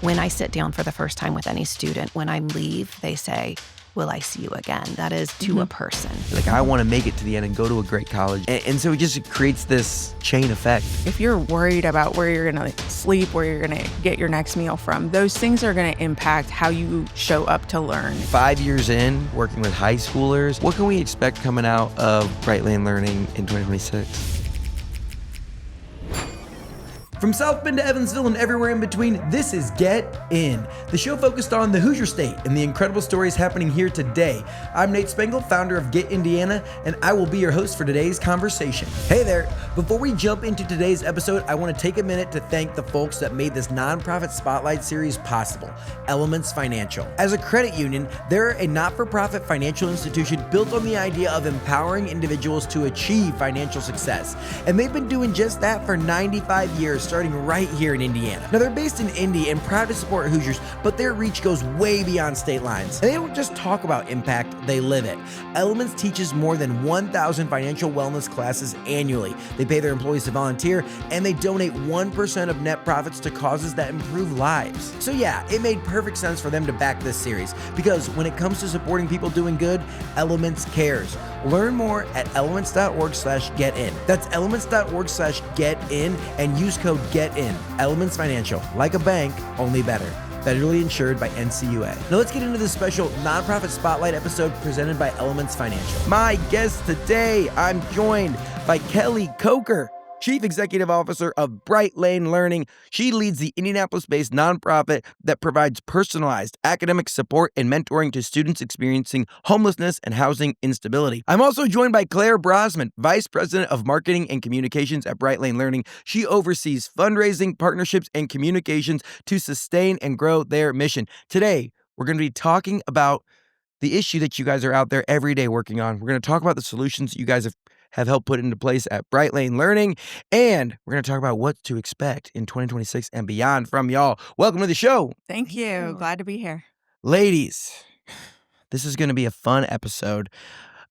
When I sit down for the first time with any student, when I leave, they say, "Will I see you again?" That is to a person. Like, I want to make it to the end and go to a great college. And so it just creates this chain effect. If you're worried about where you're going to sleep, where you're going to get your next meal from, those things are going to impact how you show up to learn. 5 years in, working with high schoolers, what can we expect coming out of Brightlane Learning in 2026? From South Bend to Evansville and everywhere in between, this is Get In, the show focused on the Hoosier State and the incredible stories happening here today. I'm Nate Spengel, founder of Get Indiana, and I will be your host for today's conversation. Hey there! Before we jump into today's episode, I want to take a minute to thank the folks that made this nonprofit spotlight series possible, Elements Financial. As a credit union, they're a not-for-profit financial institution built on the idea of empowering individuals to achieve financial success. And they've been doing just that for 95 years, starting right here in Indiana. Now, they're based in Indy and proud to support Hoosiers, but their reach goes way beyond state lines. And they don't just talk about impact, they live it. Elements teaches more than 1,000 financial wellness classes annually. They pay their employees to volunteer, and they donate 1% of net profits to causes that improve lives. So yeah, it made perfect sense for them to back this series, because when it comes to supporting people doing good, Elements cares. Learn more at elements.org/getin. That's elements.org/getin and use code GETIN. Elements Financial, like a bank, only better. Federally insured by NCUA. Now let's get into this special nonprofit spotlight episode presented by Elements Financial. My guest today, I'm joined by Kelly Coker, Chief Executive Officer of Brightlane Learning. She leads the Indianapolis-based nonprofit that provides personalized academic support and mentoring to students experiencing homelessness and housing instability. I'm also joined by Claire Brosman, Vice President of Marketing and Communications at Brightlane Learning. She oversees fundraising, partnerships, and communications to sustain and grow their mission. Today, we're going to be talking about the issue that you guys are out there every day working on. We're going to talk about the solutions that you guys have helped put into place at Brightlane Learning, and we're going to talk about what to expect in 2026 and beyond from y'all. Welcome to the show. Thank you. Glad to be here. Ladies, this is going to be a fun episode,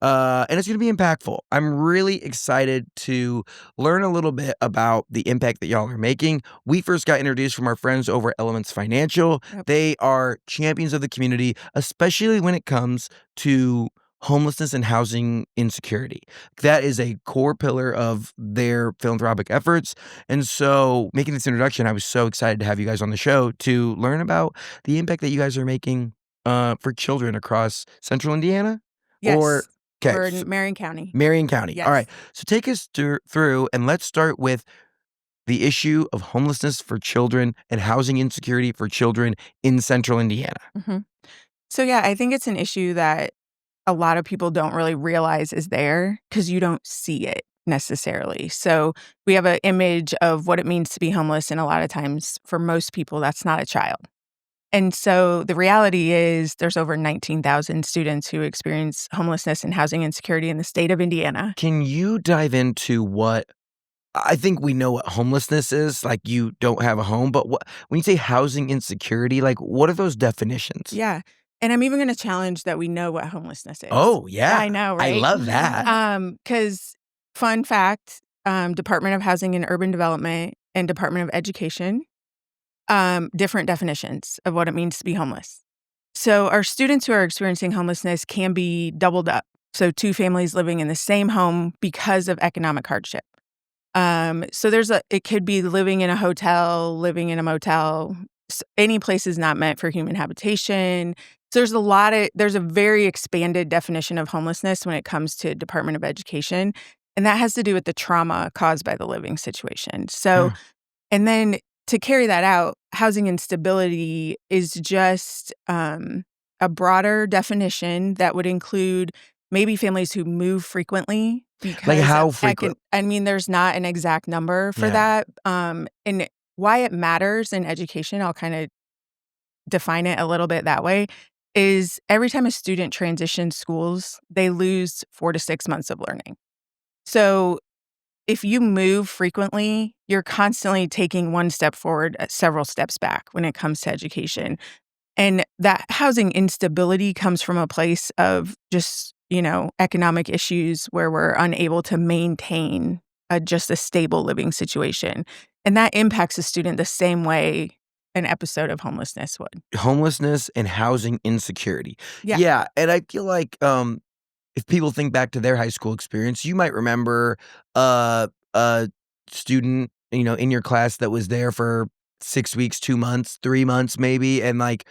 and it's going to be impactful. I'm really excited to learn a little bit about the impact that y'all are making. We first got introduced from our friends over at Elements Financial. Yep. They are champions of the community, especially when it comes to homelessness and housing insecurity. That is a core pillar of their philanthropic efforts. And so making this introduction, I was so excited to have you guys on the show to learn about the impact that you guys are making for children across central Indiana. Yes. Or We're in Marion County. Marion County. Yes. All right. So take us through, and let's start with the issue of homelessness for children and housing insecurity for children in central Indiana. Mm-hmm. So yeah, I think it's an issue that a lot of people don't really realize is there because you don't see it necessarily. So we have an image of what it means to be homeless, and a lot of times for most people, that's not a child. And so the reality is there's over 19,000 students who experience homelessness and housing insecurity in the state of Indiana. Can you dive into what, I think we know what homelessness is, like you don't have a home, but when you say housing insecurity, like what are those definitions? Yeah. And I'm even going to challenge that we know what homelessness is. Oh, yeah. I know, right? I love that. Because fun fact, Department of Housing and Urban Development and Department of Education, different definitions of what it means to be homeless. So our students who are experiencing homelessness can be doubled up. So two families living in the same home because of economic hardship. So it could be living in a hotel, living in a motel. Any place is not meant for human habitation. So there's a very expanded definition of homelessness when it comes to Department of Education. And that has to do with the trauma caused by the living situation. So, and then to carry that out, housing instability is just a broader definition that would include maybe families who move frequently. Like how frequent? There's not an exact number for that. And why it matters in education, I'll kind of define it a little bit that way, is every time a student transitions schools, they lose 4 to 6 months of learning. So if you move frequently, you're constantly taking one step forward, several steps back when it comes to education. And that housing instability comes from a place of just, economic issues where we're unable to maintain just a stable living situation. And that impacts a student the same way an episode of homelessness would. Homelessness and housing insecurity. Yeah. Yeah, and I feel like if people think back to their high school experience, you might remember a student, in your class that was there for 6 weeks, 2 months, 3 months maybe, and like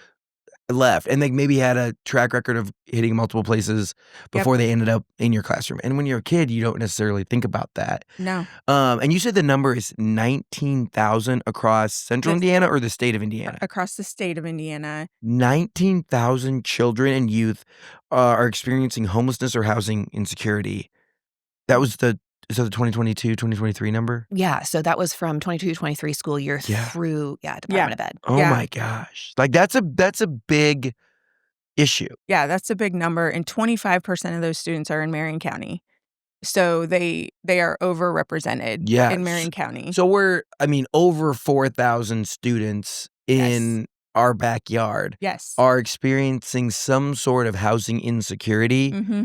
left, and they maybe had a track record of hitting multiple places before they ended up in your classroom. And when you're a kid, you don't necessarily think about that. No. And you said the number is 19,000 across central Indiana or the state of Indiana? Across the state of Indiana. 19,000 children and youth are experiencing homelessness or housing insecurity. That was the 2022, 2023 number? Yeah, so that was from 22-23 school year through Department of Ed. Oh my gosh. Like that's a big issue. Yeah, that's a big number, and 25% of those students are in Marion County. So they are overrepresented in Marion County. So we're over 4,000 students in our backyard are experiencing some sort of housing insecurity. Mm-hmm.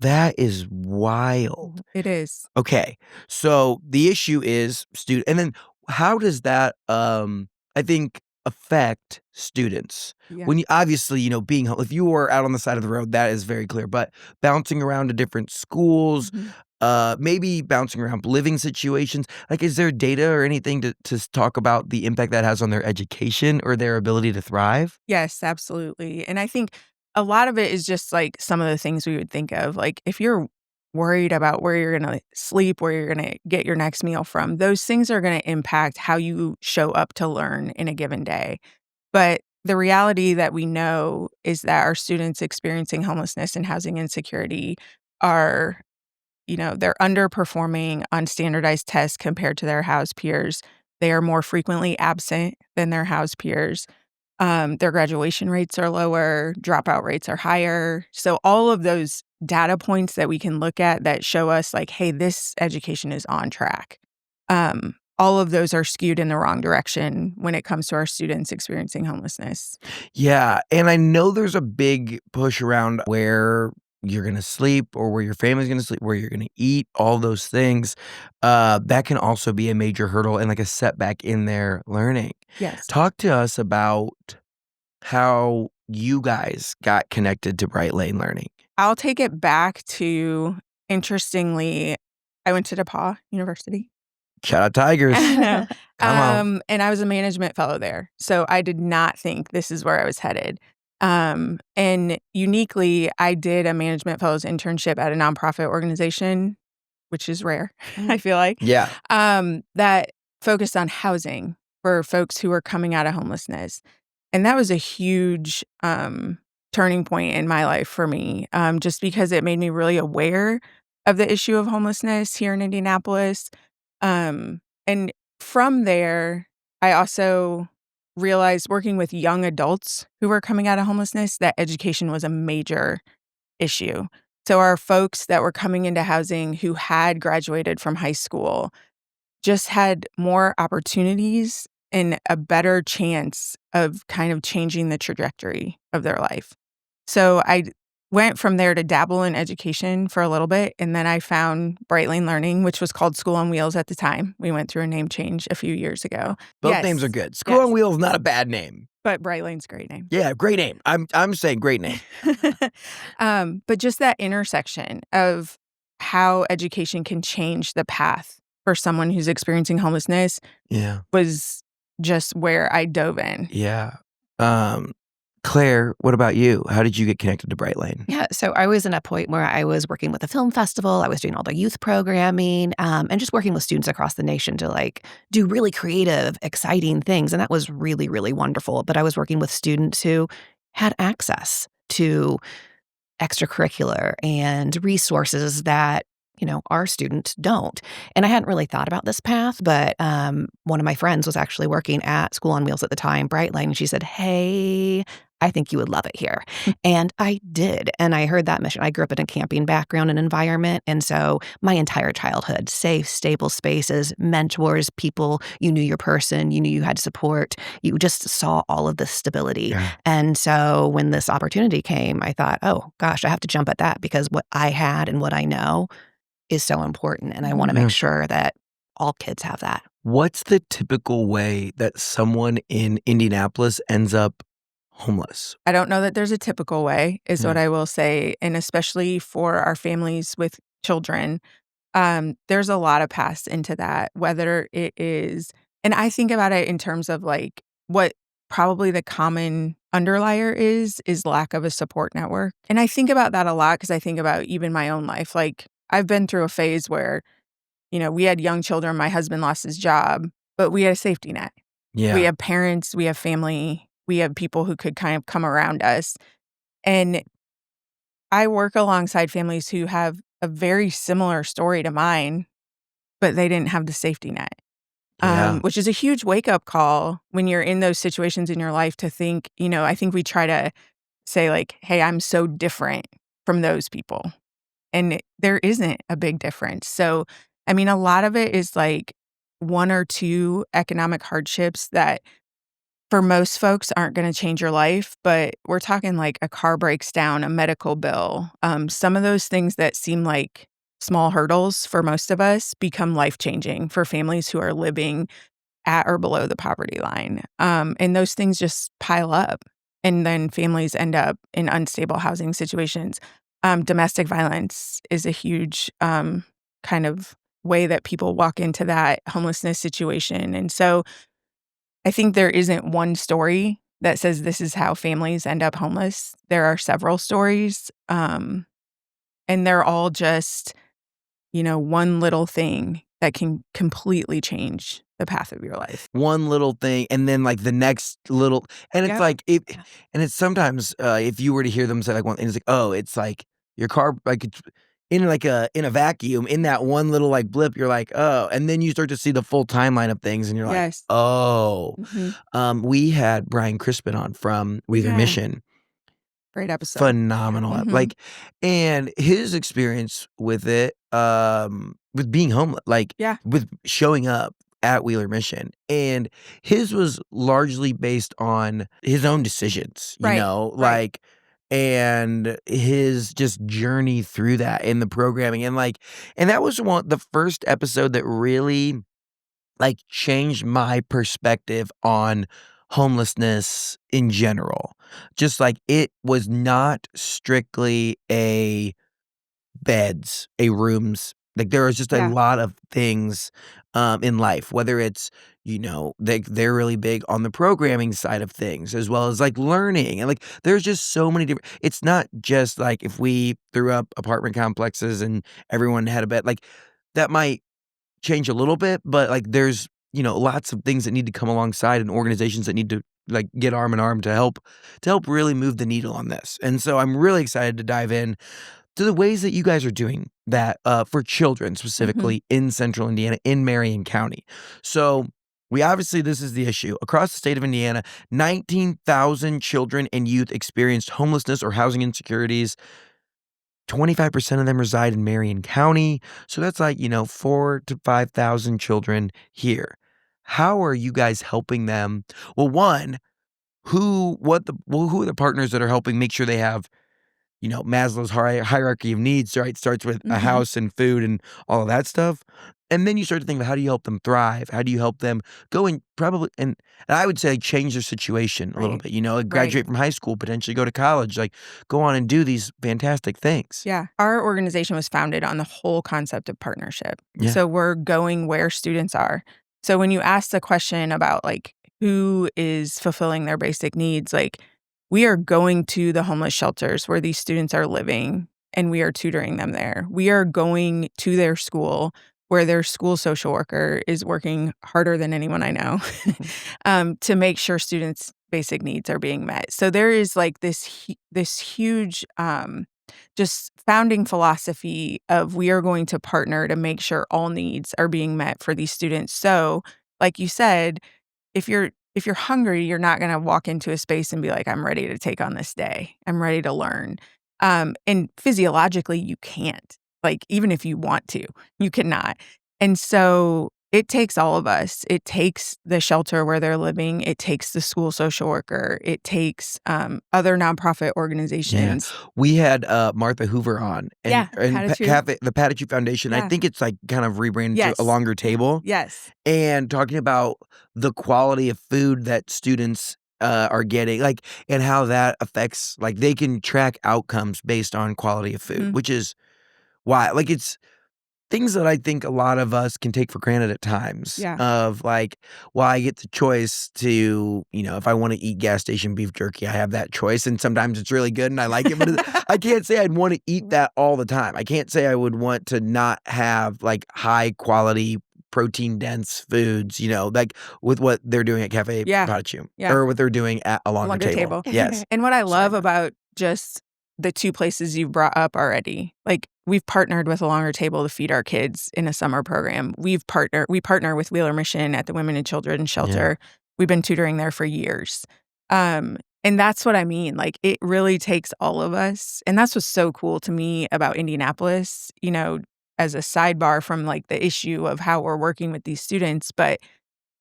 That is wild. It is. Okay. So the issue is and then how does that I think affect students? Yeah. When you obviously, being if you were out on the side of the road, that is very clear, but bouncing around to different schools, maybe bouncing around living situations, like is there data or anything to talk about the impact that has on their education or their ability to thrive? Yes, absolutely. And I think a lot of it is just like some of the things we would think of. Like if you're worried about where you're going to sleep, where you're going to get your next meal from, those things are going to impact how you show up to learn in a given day. But the reality that we know is that our students experiencing homelessness and housing insecurity are, they're underperforming on standardized tests compared to their housed peers. They are more frequently absent than their housed peers. Their graduation rates are lower, dropout rates are higher. So all of those data points that we can look at that show us like, hey, this education is on track. All of those are skewed in the wrong direction when it comes to our students experiencing homelessness. Yeah. And I know there's a big push around where you're going to sleep or where your family's going to sleep, where you're going to eat, all those things. That can also be a major hurdle and like a setback in their learning. Yes. Talk to us about how you guys got connected to Brightlane Learning. I'll take it back to, interestingly, I went to DePauw University. Shout out Tigers. Come on. And I was a management fellow there. So I did not think this is where I was headed. And uniquely, I did a management fellows internship at a nonprofit organization, which is rare, I feel like. Yeah. That focused on housing for folks who were coming out of homelessness. And that was a huge turning point in my life for me, just because it made me really aware of the issue of homelessness here in Indianapolis. And from there, I also realized working with young adults who were coming out of homelessness that education was a major issue. So our folks that were coming into housing who had graduated from high school just had more opportunities and a better chance of kind of changing the trajectory of their life. So I went from there to dabble in education for a little bit, and then I found Brightlane Learning, which was called School on Wheels at the time. We went through a name change a few years ago. Both names are good. School on Wheels is not a bad name. But Brightlane's a great name. Yeah, great name. I'm saying great name. But just that intersection of how education can change the path for someone who's experiencing homelessness was just where I dove in. Yeah. Claire, what about you? How did you get connected to Brightlane? Yeah, so I was in a point where I was working with a film festival. I was doing all the youth programming and just working with students across the nation to do really creative, exciting things. And that was really, really wonderful. But I was working with students who had access to extracurricular and resources that our students don't. And I hadn't really thought about this path, but one of my friends was actually working at School on Wheels at the time, Brightlane, and she said, hey, I think you would love it here. And I did. And I heard that mission. I grew up in a camping background and environment. And so my entire childhood, safe, stable spaces, mentors, people, you knew your person, you knew you had support. You just saw all of this stability. Yeah. And so when this opportunity came, I thought, oh, gosh, I have to jump at that because what I had and what I know is so important. And I want to make sure that all kids have that. What's the typical way that someone in Indianapolis ends up homeless? I don't know that there's a typical way, is what I will say, and especially for our families with children, there's a lot of paths into that, whether it is, and I think about it in terms of, like, what probably the common underlier is lack of a support network, and I think about that a lot because I think about even my own life, like, I've been through a phase where, we had young children, my husband lost his job, but we had a safety net. We Yeah. have parents, we have family, we have people who could kind of come around us, and I work alongside families who have a very similar story to mine, but they didn't have the safety net, Yeah. which is a huge wake-up call when you're in those situations in your life to think, I think we try to say, like, "Hey, I'm so different from those people," and there isn't a big difference. So, I mean, a lot of it is, like, 1 or 2 economic hardships that for most folks aren't gonna change your life, but we're talking like a car breaks down, a medical bill. Some of those things that seem like small hurdles for most of us become life-changing for families who are living at or below the poverty line. And those things just pile up, and then families end up in unstable housing situations. Domestic violence is a huge, kind of way that people walk into that homelessness situation, and so I think there isn't one story that says this is how families end up homeless. There are several stories, and they're all just, one little thing that can completely change the path of your life. One little thing, and then, like, the next little and it's Yep. like, it Yeah. and it's sometimes, if you were to hear them say, like, one thing, it's like, "Oh, it's like your car, like, it's in a vacuum, in that one little, like, blip," you're like, "Oh," and then you start to see the full timeline of things, and you're like, Yes. "Oh." Mhm. We had Brian Crispin on from Wheeler, Yeah. Michigan. Great episode. Phenomenal, Mhm. like, and his experience with it, with being homeless, like, Yeah. with showing up at Wheeler, Michigan, and his was largely based on his own decisions, Right. Right. like, and his just journey through that in the programming, and, like, and that was the first episode that really, like, changed my perspective on homelessness in general. Just like it was not strictly a beds, a rooms. Like there was just a Yeah. lot of things in life, whether it's, they're really big on the programming side of things as well as like learning. And like there's just so many different, it's not just like if we threw up apartment complexes and everyone had a bed, like that might change a little bit, but, like, there's, lots of things that need to come alongside and organizations that need to, like, get arm in arm to help really move the needle on this, and so I'm really excited to dive in to the ways that you guys are doing that, for children Mhm. specifically in Central Indiana, in Marion County. So, we obviously this is the issue. Across the state of Indiana, 19,000 children and youth experienced homelessness or housing insecurities. 25% of them reside in Marion County, so that's like, 4 to 5,000 children here. How are you guys helping them? Well, one, who are the partners that are helping make sure they have, Maslow's hierarchy of needs, right? Starts with a Mhm. house and food and all of that stuff. And then you start to think about how do you help them thrive? How do you help them go and probably and I would say change their situation a little Right. bit, Right. graduate from high school, potentially go to college, like go on and do these fantastic things. Yeah. Our organization was founded on the whole concept of partnership. Yeah. So we're going where students are. So when you ask the question about like who is fulfilling their basic needs, like we are going to the homeless shelters where these students are living and we are tutoring them there. We are going to their school where their school social worker is working harder than anyone I know Mhm. to make sure students' basic needs are being met. So there is like this huge just founding philosophy of we are going to partner to make sure all needs are being met for these students. So, like you said, if you're hungry, you're not gonna walk into a space and be like, "I'm ready to take on this day. I'm ready to learn." And physiologically, you can't. Like, even if you want to, you cannot. And so it takes all of us. It takes the shelter where they're living. It takes the school social worker. It takes other nonprofit organizations. Yeah. We had Martha Hoover on, and Patitude. the Patitude Foundation. I Yeah. think it's like kind of rebranded to Yes. a longer table. Yes. And talking about the quality of food that students are getting, like, and how that affects, like, they can track outcomes based on quality of food, which is why, like, it's things that I think a lot of us can take for granted at times. Yeah. Of like, well, I get the choice to, if I want to eat gas station beef jerky, I have that choice, and sometimes it's really good and I like it, but I can't say I'd want to eat that all the time. I can't say I would want to not have like high quality protein dense foods, like with what they're doing at Cafe Patitude or what they're doing at a longer table. Yes. And what I love about just the two places you brought up already, like we've partnered with a longer table to feed our kids in a summer program. We partner with Wheeler Mission at the Women and Children Shelter. Yeah. We've been tutoring there for years. And that's what I mean. Like it really takes all of us. And that's what's so cool to me about Indianapolis, as a sidebar from like the issue of how we're working with these students, but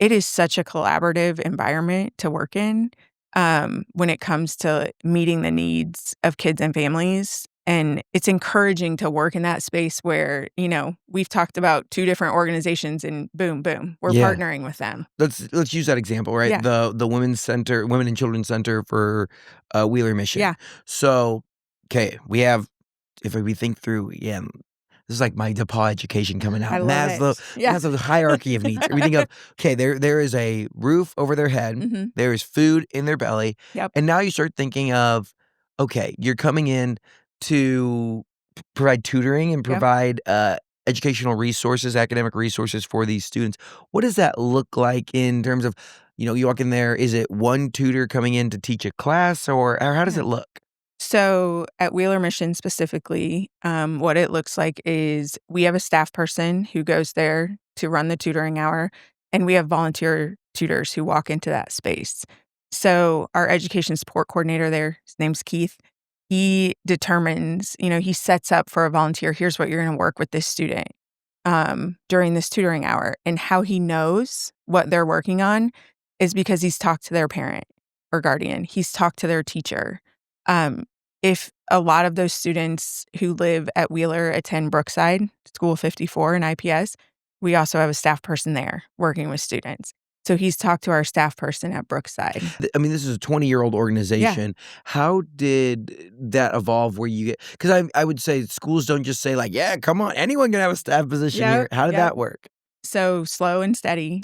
it is such a collaborative environment to work in when it comes to meeting the needs of kids and families. And it's encouraging to work in that space where, we've talked about two different organizations and boom, we're partnering with them. Let's use that example, right? Yeah. The Women's and Children's Center for Wheeler Mission. Yeah. So, okay, we have, if we think through, this is like my DePaul education coming out. I love Maslow's hierarchy of needs. We think of, okay, there is a roof over their head. There is food in their belly. Yep. And now you start thinking of, okay, you're coming in to provide tutoring and provide educational resources, academic resources for these students. What does that look like in terms of, you walk in there, is it one tutor coming in to teach a class or how does it look? So at Wheeler Mission specifically, what it looks like is we have a staff person who goes there to run the tutoring hour, and we have volunteer tutors who walk into that space. So our education support coordinator there, his name's Keith, he determines, he sets up for a volunteer, here's what you're going to work with this student during this tutoring hour. And how he knows what they're working on is because he's talked to their parent or guardian. He's talked to their teacher. If a lot of those students who live at Wheeler attend Brookside, School 54 and IPS, we also have a staff person there working with students. So he's talked to our staff person at Brookside. I mean, this is a 20-year-old organization. Yeah. How did that evolve where you get, because I would say schools don't just say like, yeah, come on, anyone can have a staff position here. How did that work? So slow and steady.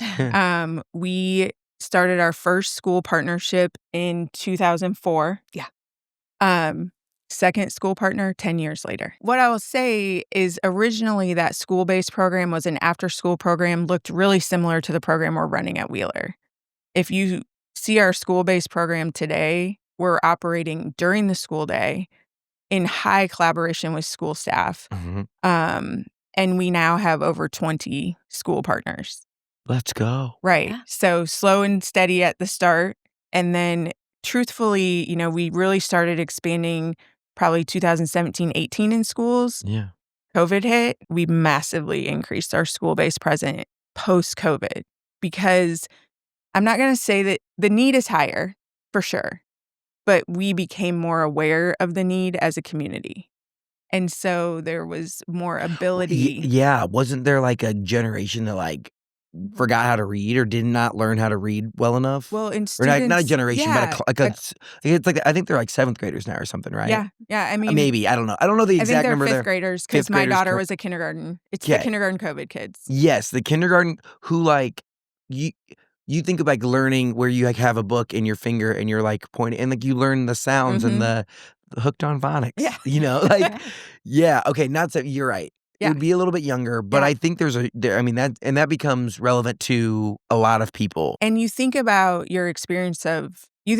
We started our first school partnership in 2004. Yeah. Second school partner 10 years later. What I will say is originally that school-based program was an after-school program, looked really similar to the program we're running at Wheeler. If you see our school-based program today, we're operating during the school day in high collaboration with school staff. And we now have over 20 school partners. Let's go. Right. Yeah. So slow and steady at the start. And then truthfully, we really started expanding probably 2017-18 in schools. Yeah. COVID hit. We massively increased our school-based presence post-COVID because I'm not going to say that the need is higher for sure, but we became more aware of the need as a community. And so there was more ability. Yeah. Wasn't there like a generation that like forgot how to read or did not learn how to read well enough? Well, in students, or not a generation, but it's like I think they're like 7th graders now or something, right? Yeah. I mean, maybe I don't know. I don't know the exact number. I think they're 5th graders because my daughter was a kindergarten. It's the kindergarten COVID kids. Yes, the kindergarten who like you think of like learning where you like have a book in your finger and you're like pointing and like you learn the sounds and the hooked on phonics. Yeah. Okay, not so. You're right. It would be a little bit younger, but I think that becomes relevant to a lot of people. And you think about your experience during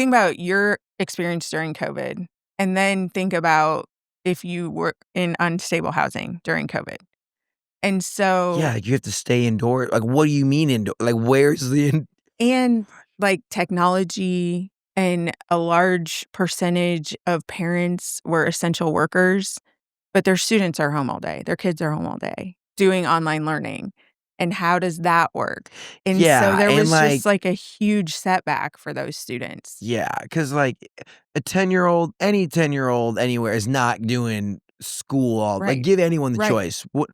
COVID, and then think about if you were in unstable housing during COVID. And so you have to stay indoors. Like, what do you mean indoor? Like, where's the and like technology and a large percentage of parents were essential workers. But their students are home all day. Their kids are home all day doing online learning. And how does that work? And so Yeah, there and, was like just like a huge setback for those students. yeah, because like, a 10-year-old any 10-year-old anywhere is not doing school all like, Right. give anyone the Right. choice. What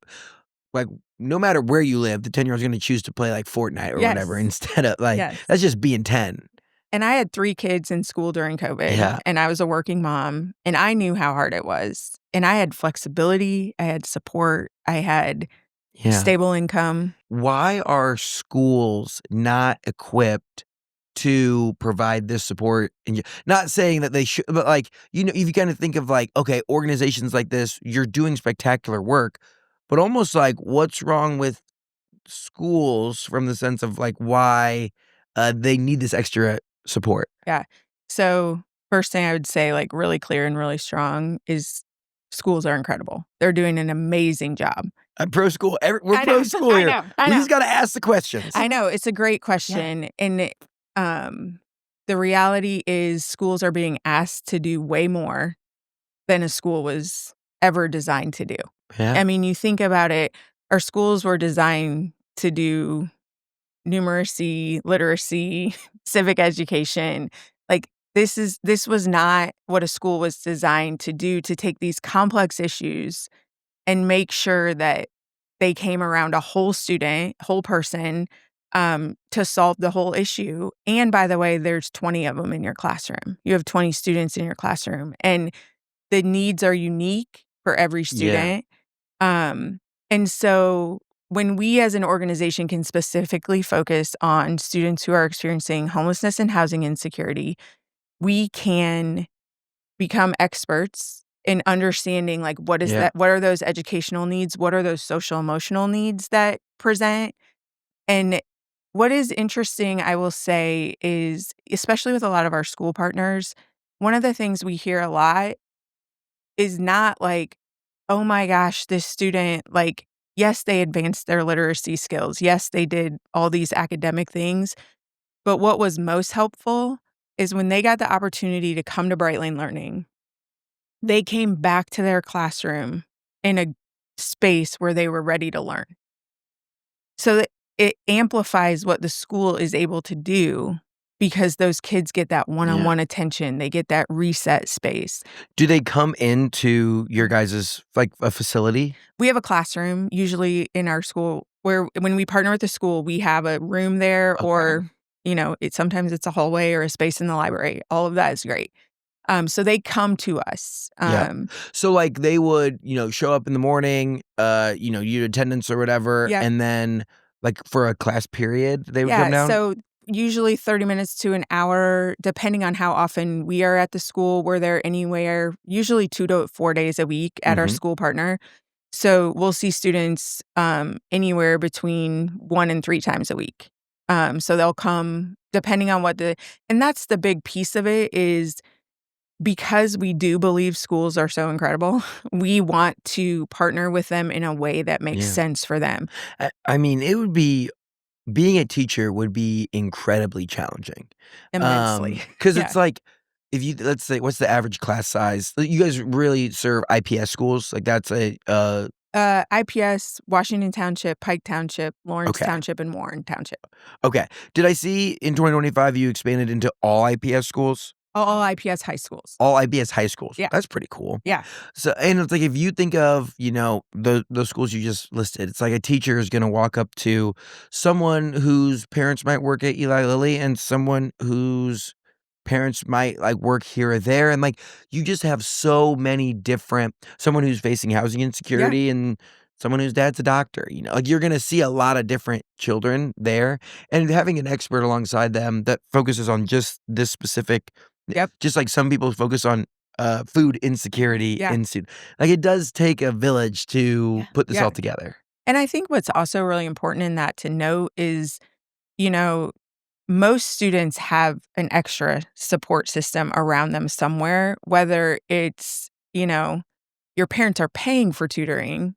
like, no matter where you live, the 10-year-old's gonna choose to play, like, Fortnite or whatever Yes. instead of, like Yes. that's just being 10. And I had 3 kids in school during COVID, Yeah. and I was a working mom, and I knew how hard it was. And I had flexibility, I had support, I had Yeah. stable income. Why are schools not equipped to provide this support? And not saying that they should, but like, if you kind of think of like, okay, organizations like this, you're doing spectacular work, but almost like what's wrong with schools from the sense of like why they need this extra support? Yeah. So, first thing I would say, like, really clear and really strong is schools are incredible. They're doing an amazing job. I'm pro school. We're I pro know, school I here. know, I We know. just got to ask the questions. I know, it's a great question, and the reality is schools are being asked to do way more than a school was ever designed to do. Yeah. I mean, you think about it, our schools were designed to do numeracy, literacy, civic education. Like, this was not what a school was designed to do, to take these complex issues and make sure that they came around a whole student, whole person, to solve the whole issue. And by the way, there's 20 of them in your classroom. You have 20 students in your classroom, and the needs are unique for every student. And so when we as an organization can specifically focus on students who are experiencing homelessness and housing insecurity, we can become experts in understanding, like, what is that? What are those educational needs? What are those social emotional needs that present? And what is interesting, I will say, is especially with a lot of our school partners, one of the things we hear a lot is not like, oh my gosh, this student, like, yes, they advanced their literacy skills. Yes, they did all these academic things. But what was most helpful is when they got the opportunity to come to Brightlane Learning, they came back to their classroom in a space where they were ready to learn. So that it amplifies what the school is able to do because those kids get that one-on-one attention. They get that reset space. Do they come into your guys' like a facility? We have a classroom usually in our school where when we partner with the school, we have a room there or, sometimes it's a hallway or a space in the library. All of that is great. So they come to us. So like they would, show up in the morning, you attendance or whatever, and then like for a class period, they would come down? So usually 30 minutes to an hour, depending on how often we are at the school. We're there anywhere, usually 2 to 4 days a week at our school partner. So we'll see students anywhere between 1 and 3 times a week. So they'll come depending on and that's the big piece of it is because we do believe schools are so incredible, we want to partner with them in a way that makes sense for them. I mean, being a teacher would be incredibly challenging. Immensely. Because it's like, let's say, what's the average class size? You guys really serve IPS schools? Like that's IPS, Washington Township, Pike Township, Lawrence Township, and Warren Township. Okay. Did I see in 2025 you expanded into all IPS schools? All IPS high schools. All IPS high schools. Yeah. That's pretty cool. Yeah. So, and it's like, if you think of, the schools you just listed, it's like a teacher is going to walk up to someone whose parents might work at Eli Lilly and someone whose parents might like work here or there. And like, you just have so many different, someone who's facing housing insecurity and someone whose dad's a doctor, like you're going to see a lot of different children there, and having an expert alongside them that focuses on just this specific. Just like some people focus on food insecurity. Like it does take a village to put this all together. And I think what's also really important in that to note is, most students have an extra support system around them somewhere, whether it's, your parents are paying for tutoring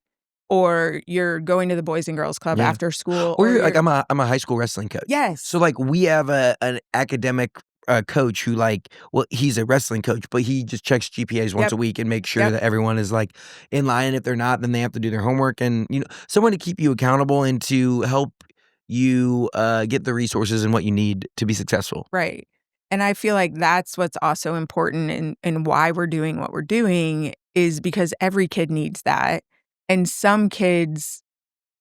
or you're going to the Boys and Girls Club after school. Or you're like, I'm a high school wrestling coach. Yes. So like we have an academic coach who he's a wrestling coach, but he just checks GPAs once a week and makes sure that everyone is in line. And if they're not, then they have to do their homework, and someone to keep you accountable and to help you get the resources and what you need to be successful. Right. And I feel like that's what's also important and why we're doing what we're doing is because every kid needs that. And some kids,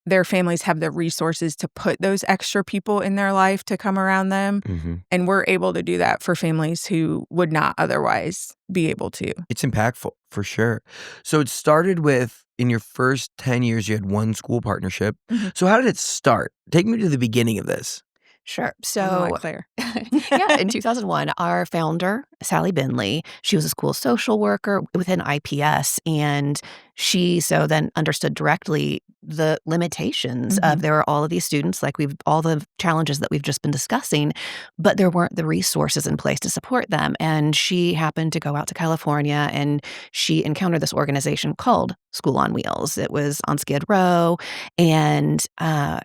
their families have the resources to put those extra people in their life to come around them. Mm-hmm. And we're able to do that for families who would not otherwise be able to. It's impactful, for sure. So it started with, in your first 10 years, you had one school partnership. Mm-hmm. So how did it start? Take me to the beginning of this. Sure. So, Claire. in 2001, our founder, Sally Binley, she was a school social worker within IPS, and she then understood directly the limitations of there are all of these students, all the challenges that we've just been discussing, but there weren't the resources in place to support them. And she happened to go out to California, and she encountered this organization called School on Wheels. It was on Skid Row, and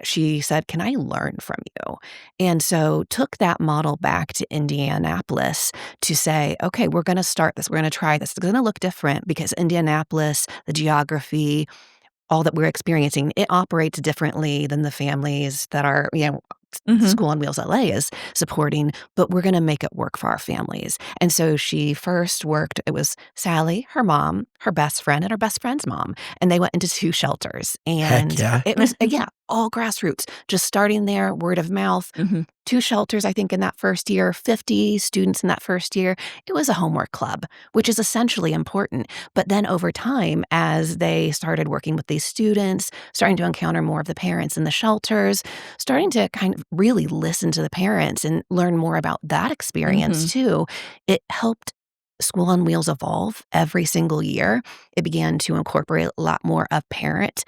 she said, "Can I learn from you?" And so took that model back to Indianapolis to say, okay, we're going to start this. We're going to try this. It's going to look different because Indianapolis, the geography, all that we're experiencing, it operates differently than the families that are, School on Wheels LA is supporting, but we're going to make it work for our families. And so she first worked, it was Sally, her mom, her best friend, and her best friend's mom. And they went into 2 shelters. And Heck yeah. it was, all grassroots, just starting there, word of mouth. 2 shelters, I think, in that first year, 50 students in that first year. It was a homework club, which is essentially important. But then over time, as they started working with these students, starting to encounter more of the parents in the shelters, starting to kind of really listen to the parents and learn more about that experience too, it helped School on Wheels evolve every single year. It began to incorporate a lot more of parent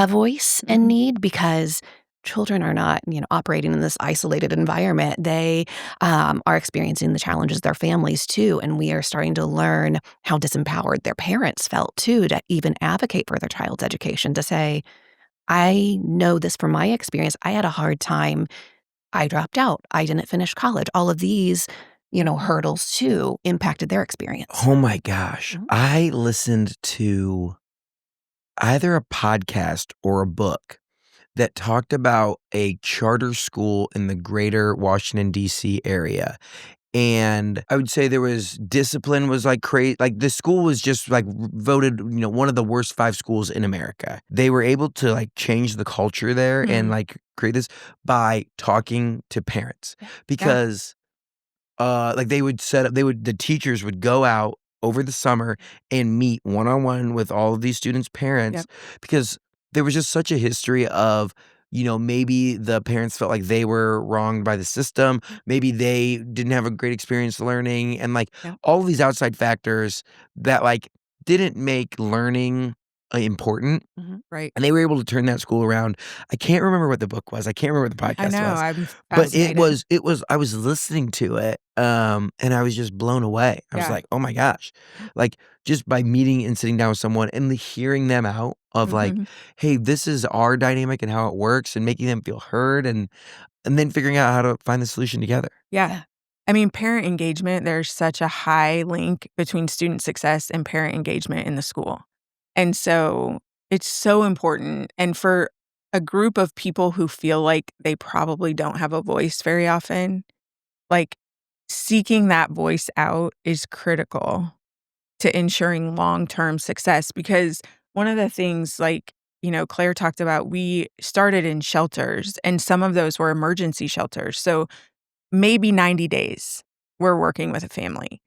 voice and need because children are not, operating in this isolated environment. They are experiencing the challenges of their families too. And we are starting to learn how disempowered their parents felt too, to even advocate for their child's education, to say, I know this from my experience. I had a hard time. I dropped out. I didn't finish college. All of these, hurdles too impacted their experience. Oh my gosh. I listened to either a podcast or a book that talked about a charter school in the greater Washington, D.C. area. And I would say there was discipline was crazy. The school was just voted, one of the worst 5 schools in America. They were able to change the culture there and create this by talking to parents because the teachers would go out over the summer and meet one-on-one with all of these students' parents because there was just such a history of, maybe the parents felt like they were wronged by the system. Maybe they didn't have a great experience learning and all of these outside factors that didn't make learning important. Right. And they were able to turn that school around. I can't remember what the book was. I can't remember what the podcast was. I know. I'm but fascinated. it was, I was listening to it and I was just blown away. I was like, oh my gosh. Just by meeting and sitting down with someone and hearing them out of hey, this is our dynamic and how it works and making them feel heard and then figuring out how to find the solution together. Yeah. I mean, parent engagement, there's such a high link between student success and parent engagement in the school. And so it's so important. And for a group of people who feel like they probably don't have a voice very often, seeking that voice out is critical to ensuring long-term success. Because one of the things Claire talked about, we started in shelters and some of those were emergency shelters. So maybe 90 days we're working with a family.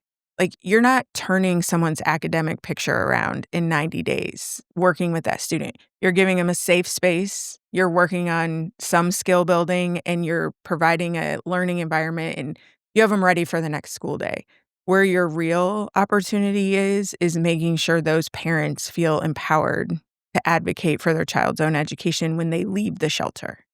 You're not turning someone's academic picture around in 90 days working with that student. You're giving them a safe space. You're working on some skill building and you're providing a learning environment and you have them ready for the next school day. Where your real opportunity is making sure those parents feel empowered to advocate for their child's own education when they leave the shelter.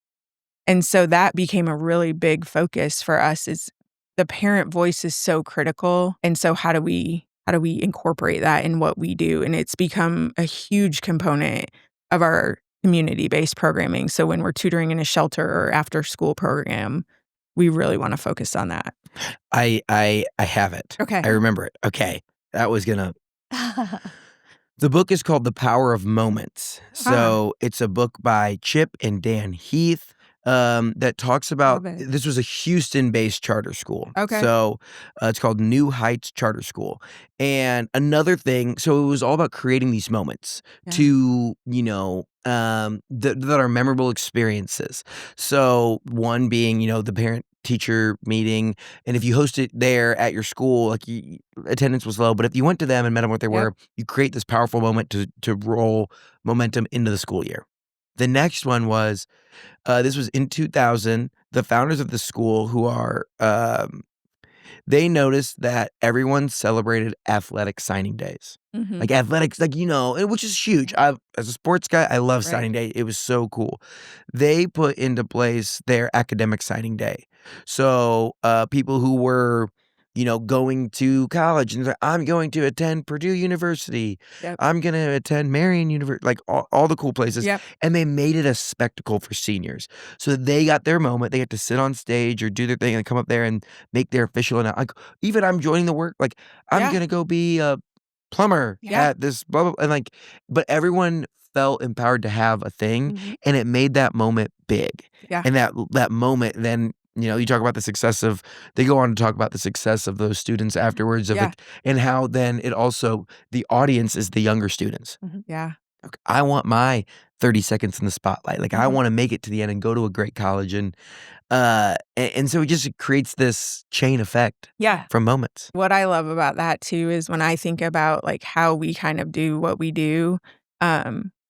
And so that became a really big focus for us is the parent voice is so critical. And so how do we incorporate that in what we do? And it's become a huge component of our community-based programming. So when we're tutoring in a shelter or after school program, we really want to focus on that. I have it. Okay. I remember it. Okay. That was gonna. The book is called The Power of Moments. So it's a book by Chip and Dan Heath that talks about, Love it. this was a Houston-based charter school. Okay. So it's called New Heights Charter School. And another thing, so it was all about creating these moments to, that are memorable experiences. So one being, the parent-teacher meeting. And if you host it there at your school, like attendance was low, but if you went to them and met them what they were, you create this powerful moment to roll momentum into the school year. The next one was, this was in 2000, the founders of the school who are, they noticed that everyone celebrated athletic signing days. Like athletics, which is huge. As a sports guy, I love signing day. It was so cool. They put into place their academic signing day. So people who were, going to college and like, I'm going to attend Purdue University. I'm going to attend Marion University, like all the cool places. And they made it a spectacle for seniors. So they got their moment. They get to sit on stage or do their thing and come up there and make their official announcement. Like, even I'm joining the work. Like, I'm going to go be a plumber at this blah, blah, and but everyone felt empowered to have a thing, and it made that moment big. And that moment, then, you talk about the success of, they go on to talk about the success of those students afterwards and how then it also, the audience is the younger students. I want my 30 seconds in the spotlight. Like, I want to make it to the end and go to a great college. And so it just creates this chain effect from moments. What I love about that too is when I think about like how we kind of do what we do,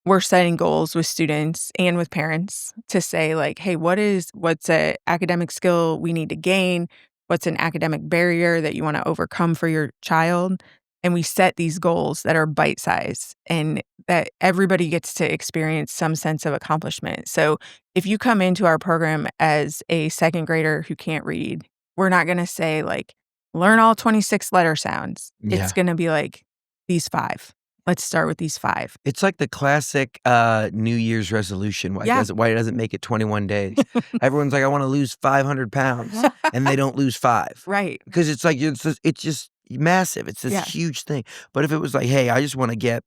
we're setting goals with students and with parents to say like, hey, what's a academic skill we need to gain? What's an academic barrier that you want to overcome for your child? And we set these goals that are bite-sized and that everybody gets to experience some sense of accomplishment. So if you come into our program as a second grader who can't read, we're not going to say like, learn all 26 letter sounds. It's going to be like, these 5. Let's start with these 5. It's like the classic New Year's resolution. Why it doesn't make it 21 days? Everyone's like, I want to lose 500 pounds, and they don't lose 5. Right. Because it's like, it's just massive. It's this huge thing. But if it was like, hey, I just want to get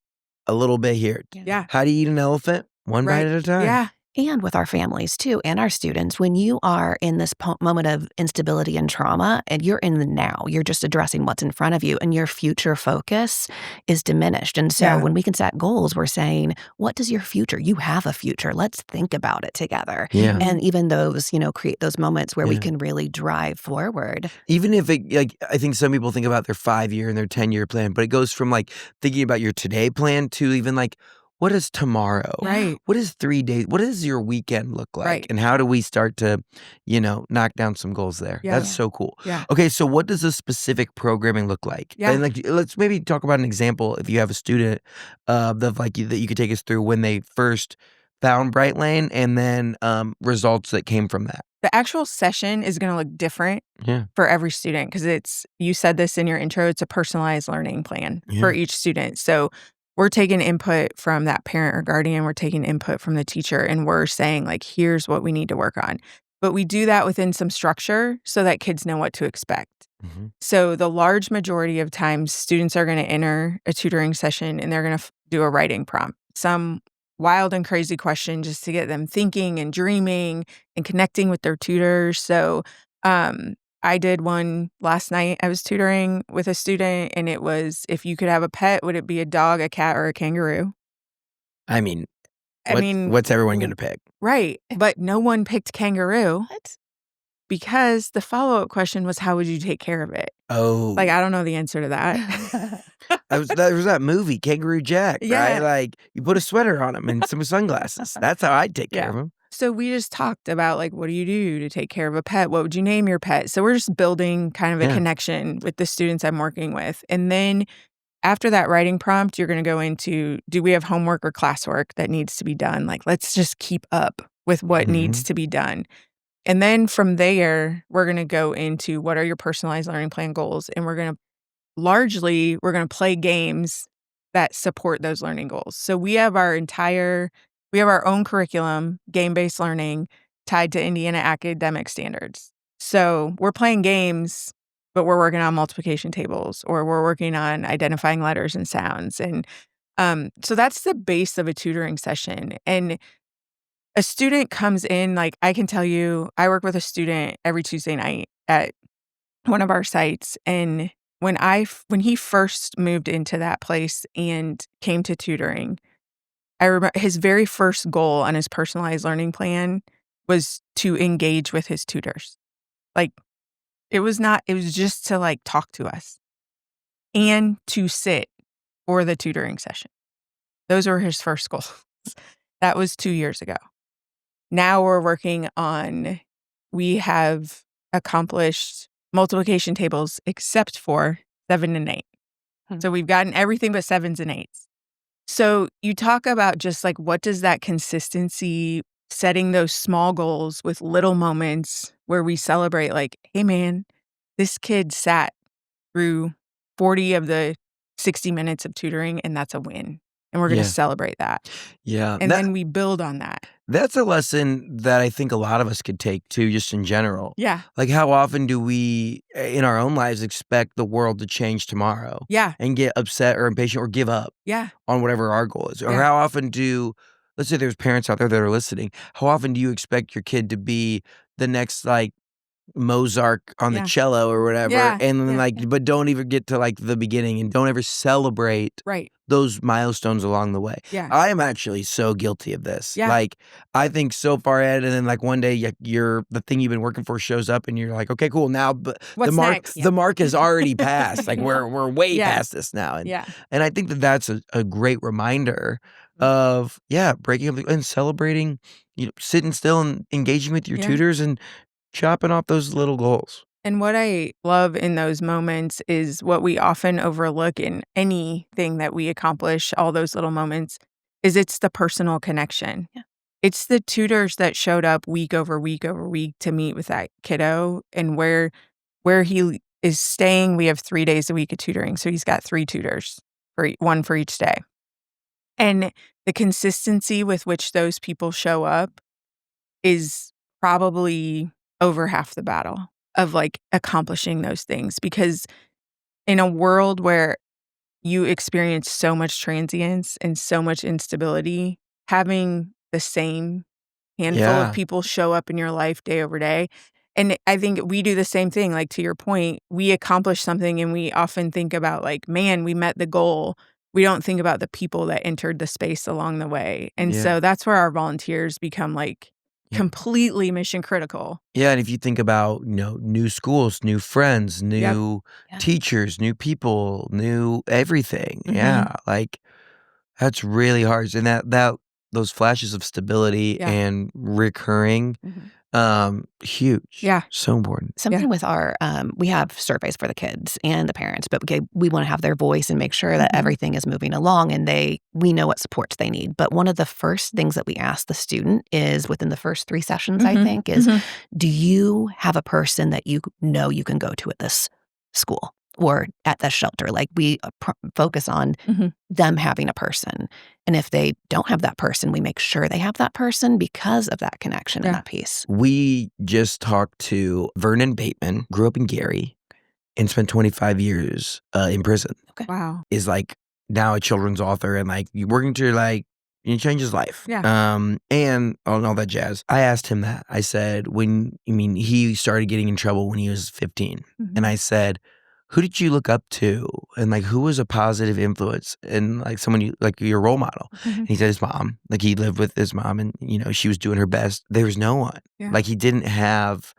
a little bit here. How do you eat an elephant? One bite at a time. And with our families too, and our students, when you are in this moment of instability and trauma, and you're in the now, you're just addressing what's in front of you, and your future focus is diminished. And so when we can set goals, we're saying, what does your future? You have a future. Let's think about it together. And even those, create those moments where we can really drive forward. Even if I think some people think about their 5-year and their 10-year plan, but it goes from like thinking about your today plan to even like, what is tomorrow? Right. What is 3 days? What does your weekend look like? Right. And how do we start to, knock down some goals there? That's so cool. Okay, so what does the specific programming look like? And let's maybe talk about an example if you have a student that you could take us through when they first found Brightlane and then results that came from that. The actual session is going to look different for every student because you said this in your intro, it's a personalized learning plan for each student. So we're taking input from that parent or guardian. We're taking input from the teacher, and we're saying, like, here's what we need to work on. But we do that within some structure so that kids know what to expect. So the large majority of times, students are going to enter a tutoring session, and they're going to do a writing prompt, some wild and crazy question just to get them thinking and dreaming and connecting with their tutors. So I did one last night. I was tutoring with a student, and it was, if you could have a pet, would it be a dog, a cat, or a kangaroo? I mean, what's everyone going to pick? Right. But no one picked kangaroo. What? Because the follow-up question was, how would you take care of it? Oh. Like, I don't know the answer to that. There was that movie, Kangaroo Jack, right? Like, you put a sweater on him and some sunglasses. That's how I'd take care of him. So we just talked about, like, what do you do to take care of a pet? What would you name your pet? So we're just building kind of a connection with the students I'm working with. And then after that writing prompt, you're going to go into, do we have homework or classwork that needs to be done? Like, let's just keep up with what needs to be done. And then from there, we're going to go into what are your personalized learning plan goals? And we're going to play games that support those learning goals. So we have our own curriculum, game-based learning, tied to Indiana academic standards. So we're playing games, but we're working on multiplication tables, or we're working on identifying letters and sounds. And so that's the base of a tutoring session. And a student comes in, like I can tell you, I work with a student every Tuesday night at one of our sites. And when he first moved into that place and came to tutoring, I remember his very first goal on his personalized learning plan was to engage with his tutors. Like, it was just to like talk to us and to sit for the tutoring session. Those were his first goals. That was 2 years ago. Now we have accomplished multiplication tables except for 7 and 8. So we've gotten everything but 7s and 8s. So you talk about just like, what does that consistency, setting those small goals with little moments where we celebrate, like, hey man, this kid sat through 40 of the 60 minutes of tutoring, and that's a win. And we're going to celebrate that. Yeah. And then we build on that. That's a lesson that I think a lot of us could take too, just in general. Yeah. Like, how often do we, in our own lives, expect the world to change tomorrow? Yeah. And get upset or impatient or give up on whatever our goal is? Or how often let's say there's parents out there that are listening, how often do you expect your kid to be the next, like, Mozart on the cello or whatever, and then but don't even get to like the beginning and don't ever celebrate those milestones along the way. I am actually so guilty of this. Like, I think so far ahead, and then like one day the thing you've been working for shows up and you're like, okay, cool, now but the mark is already passed. Like we're way past this now. And I think that's a great reminder of breaking up and celebrating, sitting still and engaging with your tutors and chopping off those little goals. And what I love in those moments is what we often overlook in anything that we accomplish, all those little moments, is it's the personal connection. Yeah. It's the tutors that showed up week over week over week to meet with that kiddo, and where he is staying. We have 3 days a week of tutoring. So he's got 3 tutors, one for each day. And the consistency with which those people show up is probably over half the battle of like accomplishing those things, because in a world where you experience so much transience and so much instability, having the same handful of people show up in your life day over day. And I think we do the same thing. Like, to your point, we accomplish something and we often think about like, man, we met the goal. We don't think about the people that entered the space along the way. And so that's where our volunteers become like completely mission critical. Yeah, and if you think about, new schools, new friends, new teachers, new people, new everything. Yeah, like that's really hard. And that those flashes of stability and recurring, huge. Yeah. So important. Something with our, we have surveys for the kids and the parents, but we want to have their voice and make sure that everything is moving along and we know what supports they need. But one of the first things that we ask the student is within the first 3 sessions, I think, is do you have a person that you know you can go to at this school or at this shelter? Like, we focus on them having a person. And if they don't have that person, we make sure they have that person because of that connection and that piece. We just talked to Vernon Bateman, grew up in Gary, and spent 25 years in prison. Okay. Wow. Is like now a children's author and like working to like change his life. Yeah. And all that jazz. I asked him that. I said, he started getting in trouble when he was 15. And I said, who did you look up to? And like, who was a positive influence and like someone like your role model? And he said his mom. Like, he lived with his mom and, she was doing her best. There was no one. Yeah. Like, he didn't have,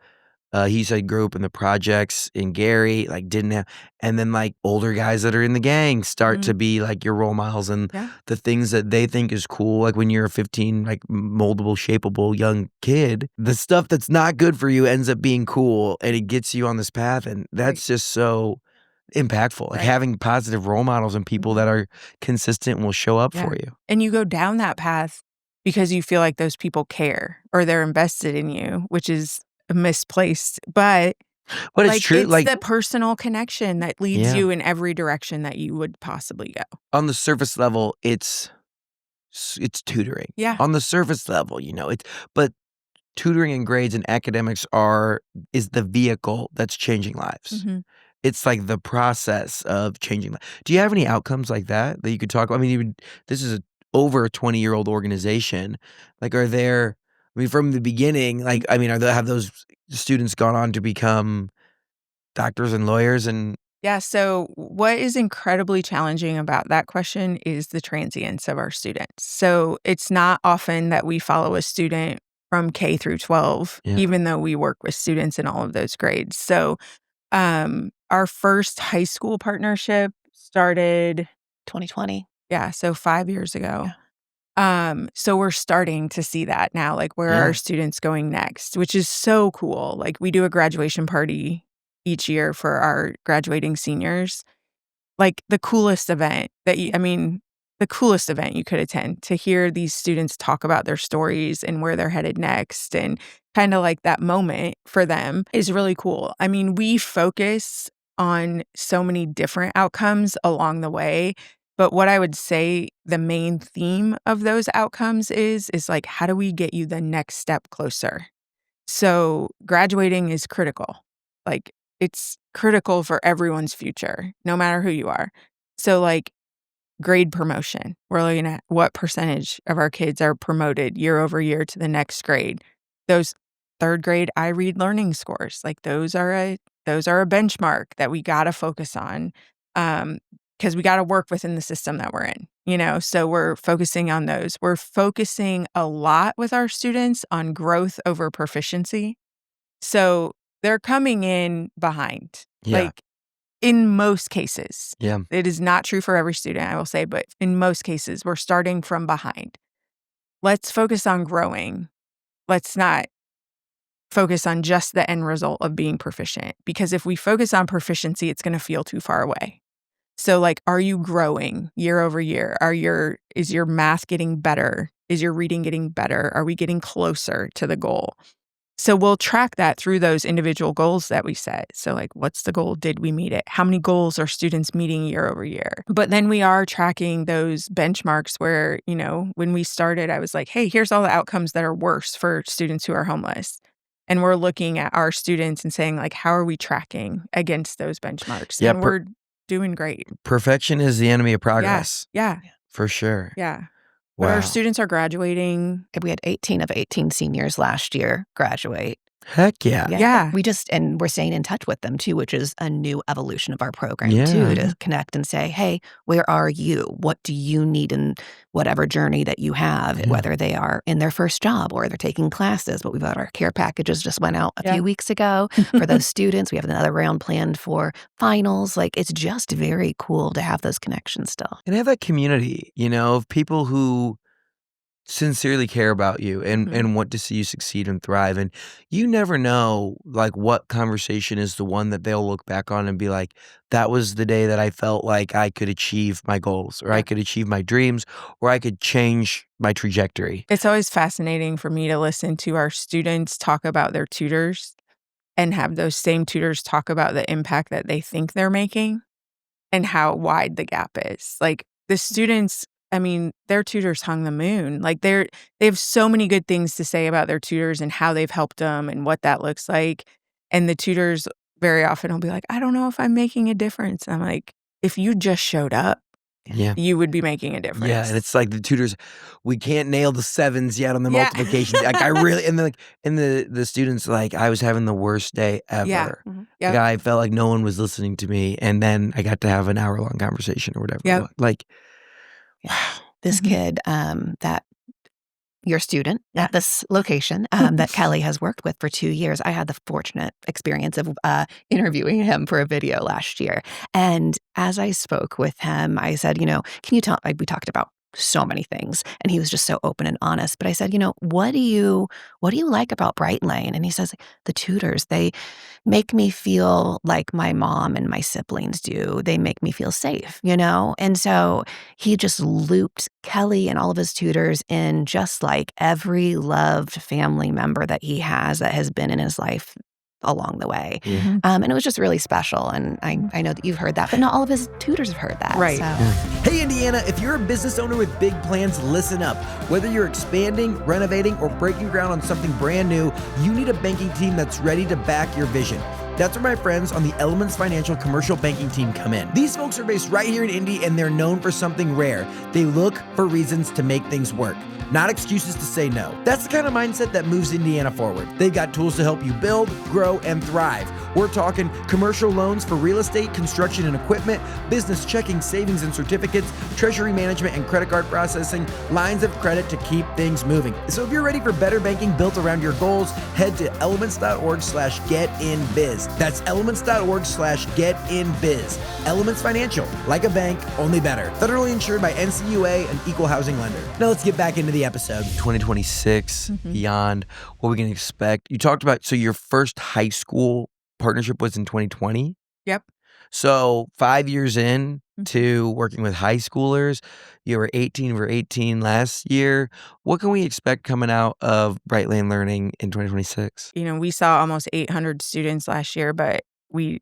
he said grew up in the projects in Gary, like didn't have, and then like older guys that are in the gang start to be like your role models and the things that they think is cool. Like when you're a 15, like moldable, shapeable young kid, the stuff that's not good for you ends up being cool and it gets you on this path. And that's just so impactful. Like having positive role models and people that are consistent and will show up for you. And you go down that path because you feel like those people care or they're invested in you, which is misplaced, but it's like, true. It's like the personal connection that leads you in every direction that you would possibly go. On the surface level, it's tutoring. Yeah. On the surface level, but tutoring and grades and academics is the vehicle that's changing lives. Mm-hmm. It's like the process of changing lives. Do you have any outcomes like that you could talk about? I mean, this is over a 20-year-old organization. Like, from the beginning, like, I mean, have those students gone on to become doctors and lawyers and Yeah, so what is incredibly challenging about that question is the transience of our students. So it's not often that we follow a student from K through 12, Yeah. even though we work with students in all of those grades. So our first high school partnership started 2020. Yeah, so 5 years ago. So we're starting to see that now, like where are our students going next, which is so cool. Like we do a graduation party each year for our graduating seniors. Like the coolest event the coolest event you could attend to hear these students talk about their stories and where they're headed next, and kind of like that moment for them is really cool. I mean, we focus on so many different outcomes along the way. But what I would say the main theme of those outcomes is like, how do we get you the next step closer? So graduating is critical. Like it's critical for everyone's future, no matter who you are. So like grade promotion, we're looking at what percentage of our kids are promoted year over year to the next grade. Those third grade I read learning scores, like those are a benchmark that we got to focus on. Because we got to work within the system that we're in, so we're focusing on those. We're focusing a lot with our students on growth over proficiency. So they're coming in behind, like in most cases. Yeah. It is not true for every student, I will say, but in most cases, we're starting from behind. Let's focus on growing. Let's not focus on just the end result of being proficient, because if we focus on proficiency, it's going to feel too far away. So like, are you growing year over year? Is your math getting better? Is your reading getting better? Are we getting closer to the goal? So we'll track that through those individual goals that we set. So like, what's the goal? Did we meet it? How many goals are students meeting year over year? But then we are tracking those benchmarks where, when we started, I was like, hey, here's all the outcomes that are worse for students who are homeless. And we're looking at our students and saying like, how are we tracking against those benchmarks? Yeah, and we're doing great. Perfection is the enemy of progress. Yeah. For sure. Yeah. Wow. But our students are graduating. We had 18 of 18 seniors last year graduate. Heck yeah. Yeah. And we're staying in touch with them too, which is a new evolution of our program Yeah. too, to connect and say, hey, where are you? What do you need in whatever journey that you have, whether they are in their first job or they're taking classes. But we've got our care packages just went out a few weeks ago for those students. We have another round planned for finals. Like, it's just very cool to have those connections still. And have that community, of people who sincerely care about you and want to see you succeed and thrive. And you never know, like, what conversation is the one that they'll look back on and be like, that was the day that I felt like I could achieve my goals, or I could achieve my dreams, or I could change my trajectory. It's always fascinating for me to listen to our students talk about their tutors and have those same tutors talk about the impact that they think they're making and how wide the gap is. Like, the students, their tutors hung the moon. Like, they have so many good things to say about their tutors and how they've helped them and what that looks like. And the tutors very often will be like, I don't know if I'm making a difference. And I'm like, if you just showed up, you would be making a difference. Yeah, and it's like the tutors, we can't nail the sevens yet on the multiplication. Like, I really, and the students, like, I was having the worst day ever. Yeah. Like, I felt like no one was listening to me, and then I got to have an hour-long conversation or whatever. Yep. Like, wow. This kid, that your student at this location that Kelly has worked with for 2 years, I had the fortunate experience of interviewing him for a video last year. And as I spoke with him, I said, can you tell, we talked about so many things, and he was just so open and honest. But I said, what do you like about Brightlane? And he says, the tutors, they make me feel like my mom and my siblings do. They make me feel safe, And so he just looped Kelly and all of his tutors in, just like every loved family member that he has that has been in his life along the way. Yeah. And it was just really special. And I know that you've heard that, but not all of his tutors have heard that. Right. So. Hey, Indiana, if you're a business owner with big plans, listen up. Whether you're expanding, renovating, or breaking ground on something brand new, you need a banking team that's ready to back your vision. That's where my friends on the Elements Financial Commercial Banking team come in. These folks are based right here in Indy, and they're known for something rare. They look for reasons to make things work, not excuses to say no. That's the kind of mindset that moves Indiana forward. They've got tools to help you build, grow, and thrive. We're talking commercial loans for real estate, construction and equipment, business checking, savings and certificates, treasury management and credit card processing, lines of credit to keep things moving. So if you're ready for better banking built around your goals, head to elements.org/getinbiz. That's elements.org/getinbiz. Elements Financial, like a bank, only better. Federally insured by NCUA, an equal housing lender. Now let's get back into the episode. 2026, beyond, what we can expect. You talked about, so your first high school partnership was in 2020? Yep. So 5 years in to working with high schoolers, you were 18 last year. What can we expect coming out of Brightlane Learning in 2026? We saw almost 800 students last year, but we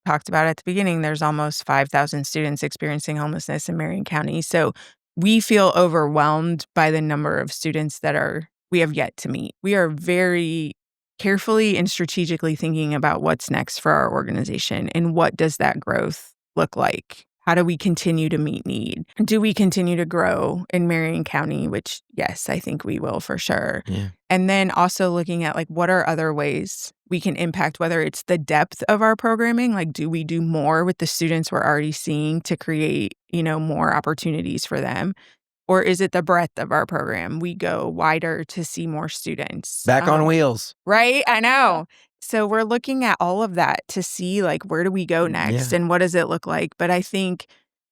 talked about at the beginning, there's almost 5,000 students experiencing homelessness in Marion County. So we feel overwhelmed by the number of students that we have yet to meet. We are very carefully and strategically thinking about what's next for our organization and what does that growth look like? How do we continue to meet need? Do we continue to grow in Marion County? Which, yes, I think we will for sure. Yeah. And then also looking at what are other ways we can impact, whether it's the depth of our programming, do we do more with the students we're already seeing to create, more opportunities for them? Or is it the breadth of our program? We go wider to see more students. Back on wheels. Right? I know. So we're looking at all of that to see where do we go next and what does it look like? But I think,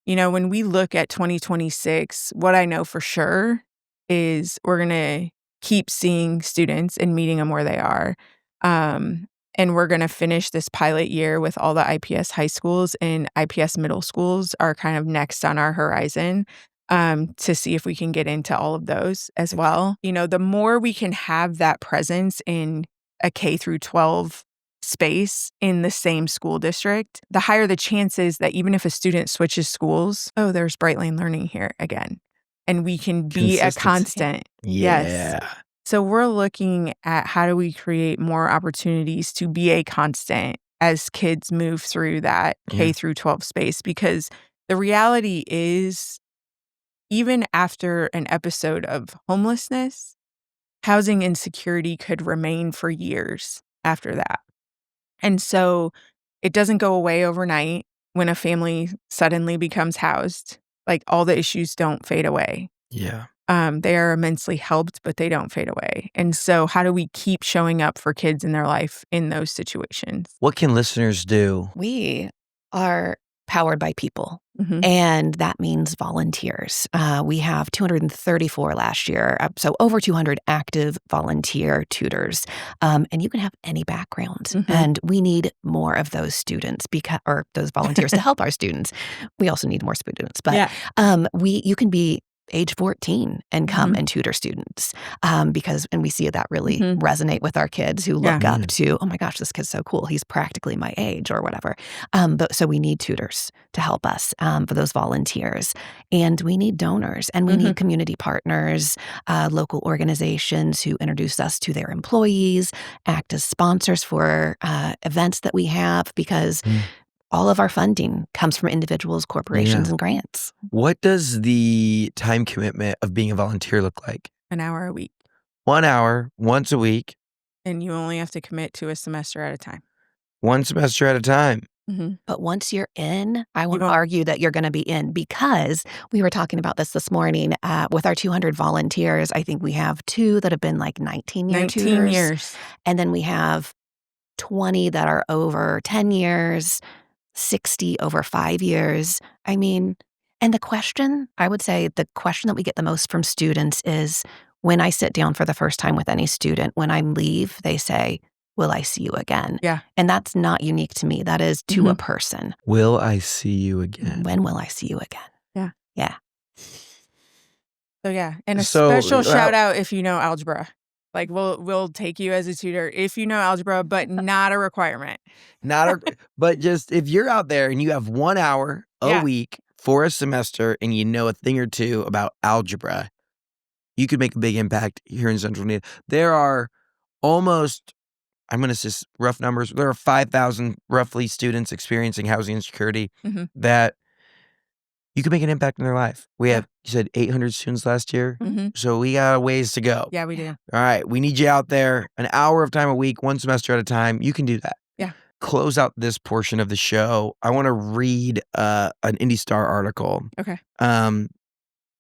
when we look at 2026, what I know for sure is we're going to keep seeing students and meeting them where they are. And we're going to finish this pilot year with all the IPS high schools, and IPS middle schools are kind of next on our horizon. To see if we can get into all of those as well. The more we can have that presence in a K through 12 space in the same school district, the higher the chances that even if a student switches schools, there's Brightlane Learning here again. And we can be a constant. Yeah. Yes. So we're looking at how do we create more opportunities to be a constant as kids move through that K through 12 space, because the reality is, even after an episode of homelessness, housing insecurity could remain for years after that. And so it doesn't go away overnight when a family suddenly becomes housed. All the issues don't fade away. Yeah. They are immensely helped, but they don't fade away. And so how do we keep showing up for kids in their life in those situations? What can listeners do? We are powered by people. Mm-hmm. And that means volunteers. We have 234 last year, so over 200 active volunteer tutors. And you can have any background. Mm-hmm. And we need more of those students or those volunteers to help our students. We also need more students, but you can be age 14 and come and tutor students and we see that really resonate with our kids who look up to, oh my gosh, this kid's so cool. He's practically my age or whatever. But so we need tutors to help us for those volunteers. And we need donors and we need community partners, local organizations who introduce us to their employees, act as sponsors for events that we have, because all of our funding comes from individuals, corporations, and grants. What does the time commitment of being a volunteer look like? An hour a week. 1 hour, once a week. And you only have to commit to a semester at a time. One semester at a time. Mm-hmm. But once you're in, I won't argue that you're going to be in, because we were talking about this morning with our 200 volunteers. I think we have 2 that have been 19-year tutors. 19 years. And then we have 20 that are over 10 years. 60 over 5 years. I mean, and I would say the question that we get the most from students is, when I sit down for the first time with any student, when I leave, they say, will I see you again? Yeah. And that's not unique to me. That is to a person. Will I see you again? When will I see you again? Yeah. Yeah. So and a special shout out if you know algebra. Like we'll take you as a tutor if you know algebra, but not a requirement. But just if you're out there and you have 1 hour a week for a semester and you know a thing or two about algebra, you could make a big impact here in Central Indiana. There are almost, I'm going to say rough numbers, there are 5,000 roughly students experiencing housing insecurity that you could make an impact in their life. We have, you said 800 students last year, so we got a ways to go. Yeah, we do. All right, we need you out there, an hour of time a week, one semester at a time. You can do that. Yeah. Close out this portion of the show. I want to read an Indy Star article. Okay.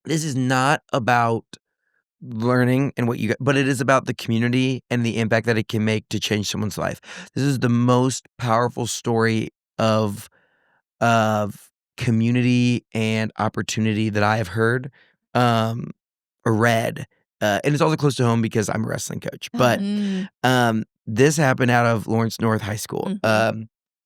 This is not about learning and what you got, but it is about the community and the impact that it can make to change someone's life. This is the most powerful story of community and opportunity that I have heard or read. And it's also close to home because I'm a wrestling coach. But this happened out of Lawrence North High School.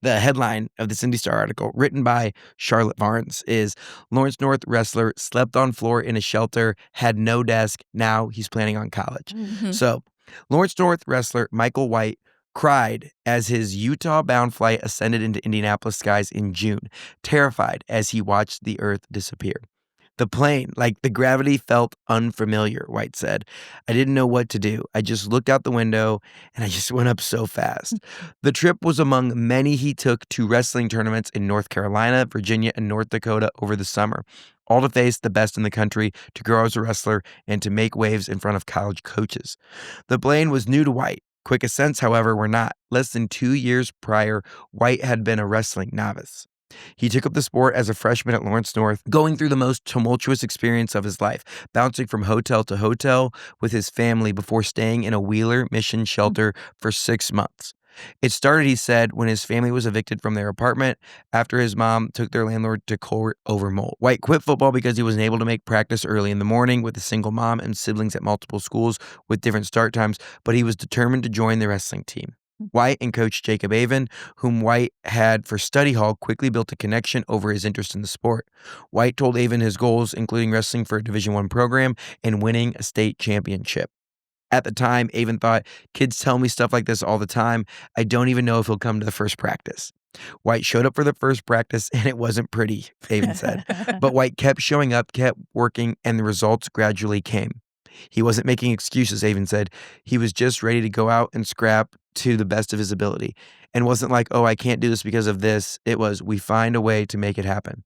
The headline of this Indy Star article, written by Charlotte Barnes, is Lawrence North wrestler slept on floor in a shelter, had no desk. Now he's planning on college. So Lawrence North wrestler Michael White cried as his Utah-bound flight ascended into Indianapolis skies in June, terrified as he watched the earth disappear. The plane, like the gravity, felt unfamiliar, White said. I didn't know what to do. I just looked out the window and I just went up so fast. The trip was among many he took to wrestling tournaments in North Carolina, Virginia, and North Dakota over the summer, all to face the best in the country, to grow as a wrestler, and to make waves in front of college coaches. The plane was new to White. Quick ascents, however, were not. Less than 2 years prior, White had been a wrestling novice. He took up the sport as a freshman at Lawrence North, going through the most tumultuous experience of his life, bouncing from hotel to hotel with his family before staying in a Wheeler Mission shelter for 6 months. It started, he said, when his family was evicted from their apartment after his mom took their landlord to court over mold. White quit football because he wasn't able to make practice early in the morning with a single mom and siblings at multiple schools with different start times, but he was determined to join the wrestling team. White and coach Jacob Avon, whom White had for study hall, quickly built a connection over his interest in the sport. White told Avon his goals, including wrestling for a Division I program and winning a state championship. At the time, Avon thought, kids tell me stuff like this all the time. I don't even know if he'll come to the first practice. White showed up for the first practice, and it wasn't pretty, Avon said. But White kept showing up, kept working, and the results gradually came. He wasn't making excuses, Avon said. He was just ready to go out and scrap to the best of his ability. And wasn't like, oh, I can't do this because of this. It was, we find a way to make it happen.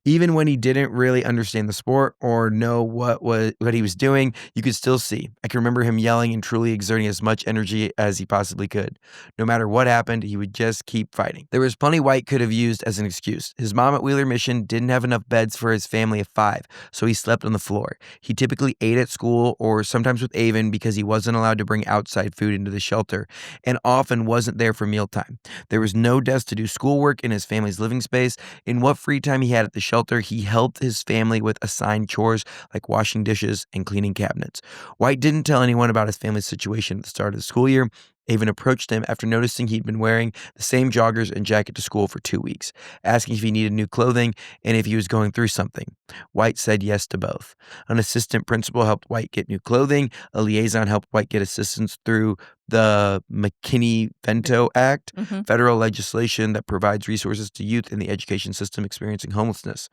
Even when he didn't really understand the sport or know what he was doing, you could still see. I can remember him yelling and truly exerting as much energy as he possibly could. No matter what happened, he would just keep fighting. There was plenty White could have used as an excuse. His mom at Wheeler Mission didn't have enough beds for his family of 5, so he slept on the floor. He typically ate at school or sometimes with Avon because he wasn't allowed to bring outside food into the shelter and often wasn't there for mealtime. There was no desk to do schoolwork in his family's living space. In what free time he had at the shelter, he helped his family with assigned chores like washing dishes and cleaning cabinets. White didn't tell anyone about his family's situation at the start of the school year. Avon approached him after noticing he'd been wearing the same joggers and jacket to school for 2 weeks, asking if he needed new clothing and if he was going through something. White said yes to both. An assistant principal helped White get new clothing. A liaison helped White get assistance through the McKinney-Vento Act, federal legislation that provides resources to youth in the education system experiencing homelessness.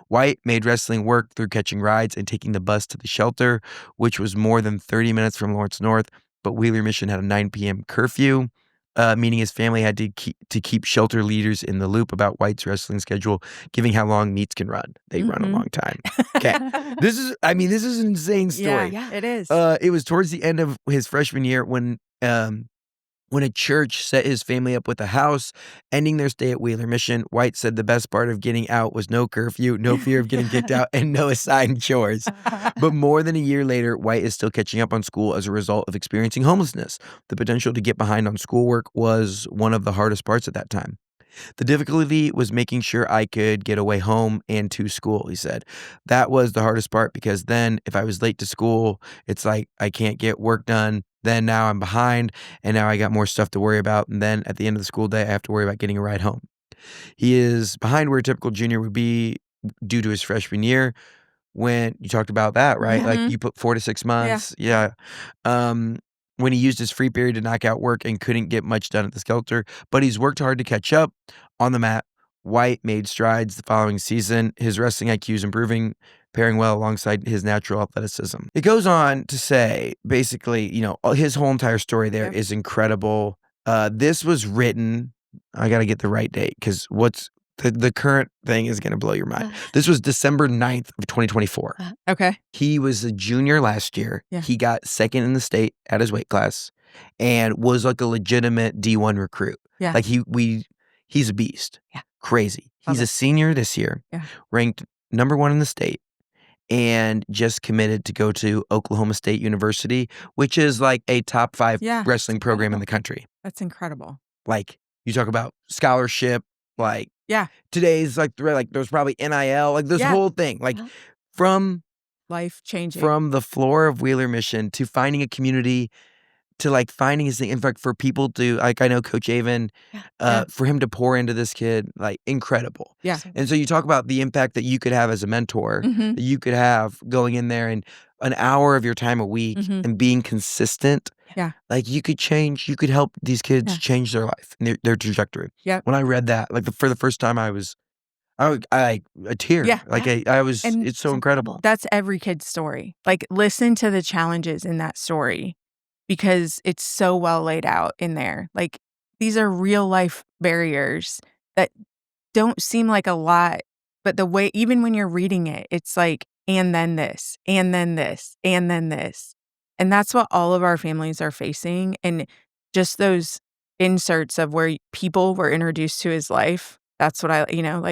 White made wrestling work through catching rides and taking the bus to the shelter, which was more than 30 minutes from Lawrence North. But Wheeler Mission had a 9 p.m. curfew, meaning his family had to keep shelter leaders in the loop about White's wrestling schedule, given how long meets can run. They run a long time. Okay. This is an insane story. Yeah, it is. It was towards the end of his freshman year when a church set his family up with a house, ending their stay at Wheeler Mission. White said the best part of getting out was no curfew, no fear of getting kicked out, and no assigned chores. But more than a year later, White is still catching up on school as a result of experiencing homelessness. The potential to get behind on schoolwork was one of the hardest parts at that time. The difficulty was making sure I could get away home and to school, he said. That was the hardest part because then if I was late to school, it's like I can't get work done. Then now I'm behind and now I got more stuff to worry about. And then at the end of the school day, I have to worry about getting a ride home. He is behind where a typical junior would be due to his freshman year when you talked about that, right? Like you put 4 to 6 months. Yeah. when he used his free period to knock out work and couldn't get much done at the shelter, but he's worked hard to catch up. On the mat, White made strides the following season. His wrestling IQ is improving, pairing well alongside his natural athleticism. It goes on to say, basically, his whole entire story there is incredible. This was written, I got to get the right date because what's the current thing is going to blow your mind. This was December 9th of 2024. Okay. He was a junior last year. Yeah. He got second in the state at his weight class and was like a legitimate D1 recruit. Yeah. Like he's a beast. Yeah. Crazy. Love He's it. a senior this year, ranked number 1 in the state, and just committed to go to Oklahoma State University, which is like a top 5 wrestling program in the country. That's incredible. Like, you talk about scholarship, like today's like there's probably NIL, like this whole thing, like from life changing, from the floor of Wheeler Mission to finding a community to like finding his thing. In fact, for people to like, I know Coach Avon, for him to pour into this kid, like incredible. Yeah. And so you talk about the impact that you could have as a mentor, that you could have going in there and an hour of your time a week and being consistent. Yeah. Like you could help these kids change their life and their trajectory. Yeah. When I read that, like for the first time I a tear. Yeah. Like I was, And it's so incredible. That's every kid's story. Like listen to the challenges in that story because it's so well laid out in there. Like these are real life barriers that don't seem like a lot, but the way, even when you're reading it, it's like, and then this, and then this, and then this. And that's what all of our families are facing. And just those inserts of where people were introduced to his life. That's what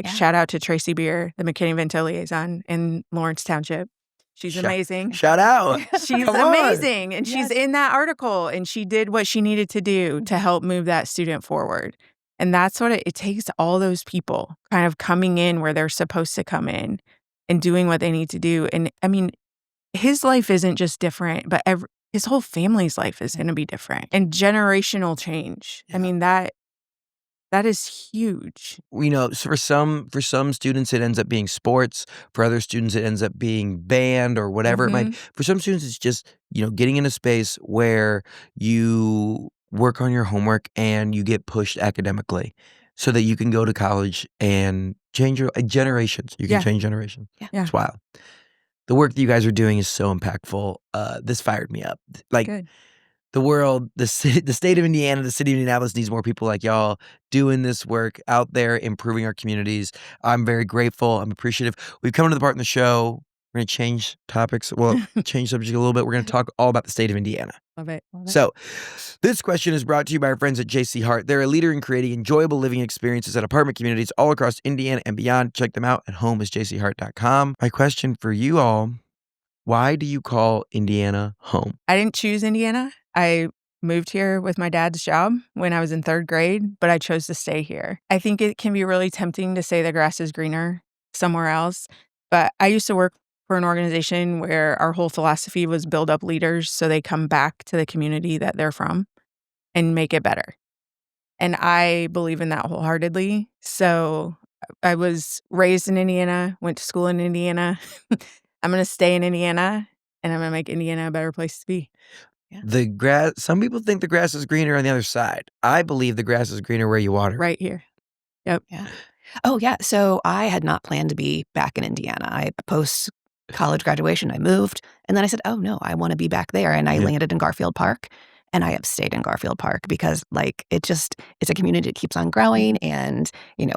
shout out to Tracy Beer, the McKinney-Vento liaison in Lawrence Township. She's amazing. Shout out. She's amazing. And she's in that article and she did what she needed to do to help move that student forward. And that's what it takes all those people kind of coming in where they're supposed to come in and doing what they need to do. And I mean, his life isn't just different, but his whole family's life is going to be different and generational change. I mean, that is huge. So for some students, it ends up being sports. For other students, it ends up being band or whatever it might be. For some students, it's just, getting in a space where you work on your homework and you get pushed academically so that you can go to college and change your generations. You can change generations. Yeah. It's wild. The work that you guys are doing is so impactful. This fired me up. Like, Good. the world, the state of Indiana, the city of Indianapolis needs more people like y'all doing this work out there, improving our communities. I'm very grateful. I'm appreciative. We've come to the part in the show. We're going to change topics. Well, change subject a little bit. We're going to talk all about the state of Indiana. Love it. So this question is brought to you by our friends at JC Hart. They're a leader in creating enjoyable living experiences at apartment communities all across Indiana and beyond. Check them out at homeisjchart.com. My question for you all, why do you call Indiana home? I didn't choose Indiana. I moved here with my dad's job when I was in 3rd grade, but I chose to stay here. I think it can be really tempting to say the grass is greener somewhere else, but I used to work for an organization where our whole philosophy was build up leaders so they come back to the community that they're from and make it better. And I believe in that wholeheartedly. So I was raised in Indiana, went to school in Indiana. I'm going to stay in Indiana and I'm going to make Indiana a better place to be. Yeah. The grass, some people think the grass is greener on the other side. I believe the grass is greener where you water. Right here. Yep. Yeah. Oh, yeah. So I had not planned to be back in Indiana. Post-college graduation, I moved. And then I said, oh, no, I want to be back there. And I landed in Garfield Park. And I have stayed in Garfield Park because, it's a community that keeps on growing. And,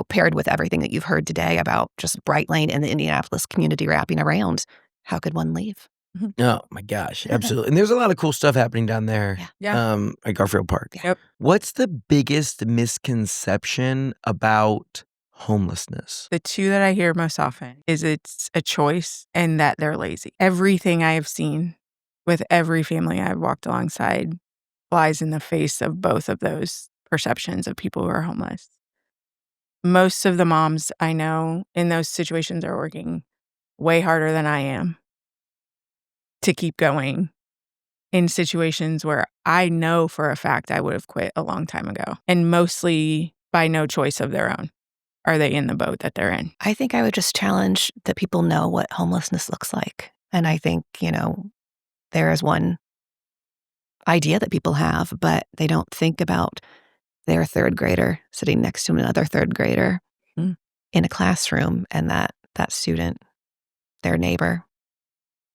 paired with everything that you've heard today about just Brightlane and the Indianapolis community wrapping around, how could one leave? Oh my gosh, absolutely. And there's a lot of cool stuff happening down there. Yeah. At Garfield Park. Yep. What's the biggest misconception about homelessness? The two that I hear most often is it's a choice and that they're lazy. Everything I have seen with every family I've walked alongside flies in the face of both of those perceptions of people who are homeless. Most of the moms I know in those situations are working way harder than I am to keep going in situations where I know for a fact I would have quit a long time ago. And mostly by no choice of their own are they in the boat that they're in. I think I would just challenge that people know what homelessness looks like. And I think, there is one idea that people have, but they don't think about their third grader sitting next to another third grader Mm. in a classroom, and that student, their neighbor,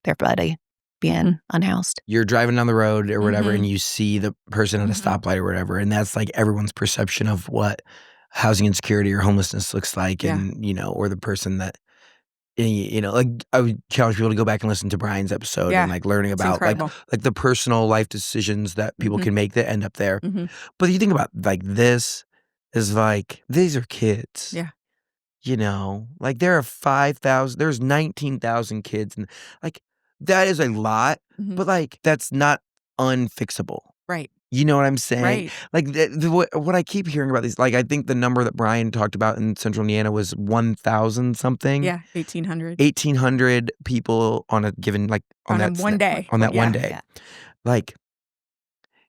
their buddy, being unhoused. You're driving down the road or whatever, Mhm. and you see the person at a stoplight or whatever, and that's like everyone's perception of what housing insecurity or homelessness looks like, Yeah. and or the person that like I would challenge people to go back and listen to Brian's episode Yeah. and like learning It's about like incredible. the personal life decisions that people Mhm. can make that end up there. Mhm. But you think about like this is like these are kids. Yeah. Like there are 5,000, there's 19,000 kids, and like that is a lot, Mhm. but like that's not unfixable. Right. You know what I'm saying? Right. Like what I keep hearing about these, like I think the number that Brian talked about in Central Indiana was 1,000 something. Yeah. 1,800. 1,800 people on a given On a one day. on that Yeah. one day. Yeah. Like,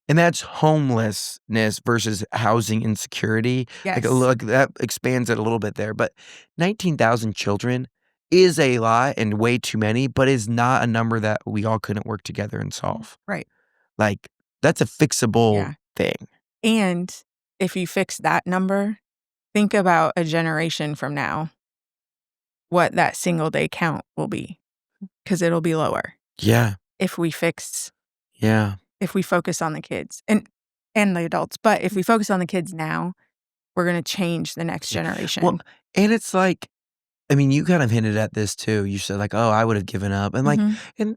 and that's homelessness versus housing insecurity. Yes. Like that expands it a little bit there. But 19,000 children is a lot and way too many, but is not a number that we all couldn't work together and solve. Right. Like that's a fixable Yeah. thing. And if you fix that number, think about a generation from now, what that single day count will be, because it'll be lower Yeah. if we fix, Yeah. if we focus on the kids and the adults. But if we focus on the kids now, we're going to change the next generation. Well, and it's like, I mean, you kind of hinted at this too. You said like, oh, I would have given up. And like, Mhm. and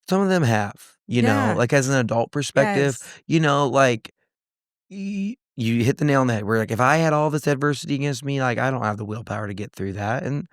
some of them have, Yeah. like as an adult perspective, Yes. like you hit the nail on the head. Where like, if I had all this adversity against me, like I don't have the willpower to get through that. And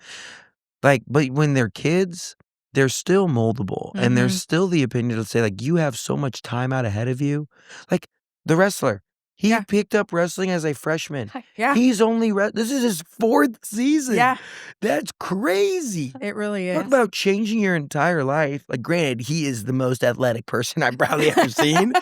like, but when they're kids, they're still moldable, and there's Mhm. still the opinion to say like, you have so much time out ahead of you. Like the wrestler, he Yeah. picked up wrestling as a freshman. Yeah. He's only this is his 4th season. Yeah. That's crazy. It really is. Talk about changing your entire life. Like, granted, he is the most athletic person I've probably ever seen,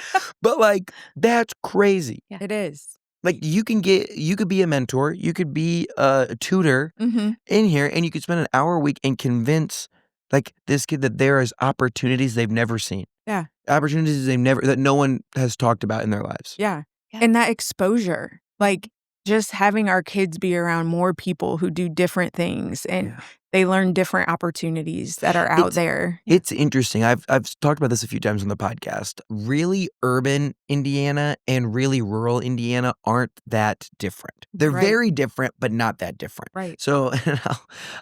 but like, that's crazy. It is. Like, you could be a mentor, you could be a tutor Mm-hmm. in here, and you could spend an hour a week and convince like this kid that there is opportunities they've never seen. Yeah. Opportunities that no one has talked about in their lives. Yeah. Yeah. And that exposure, like just having our kids be around more people who do different things and they learn different opportunities that are out there. It's interesting. I've talked about this a few times on the podcast. Really urban Indiana and really rural Indiana aren't that different. They're Right. very different, but not that different. Right. So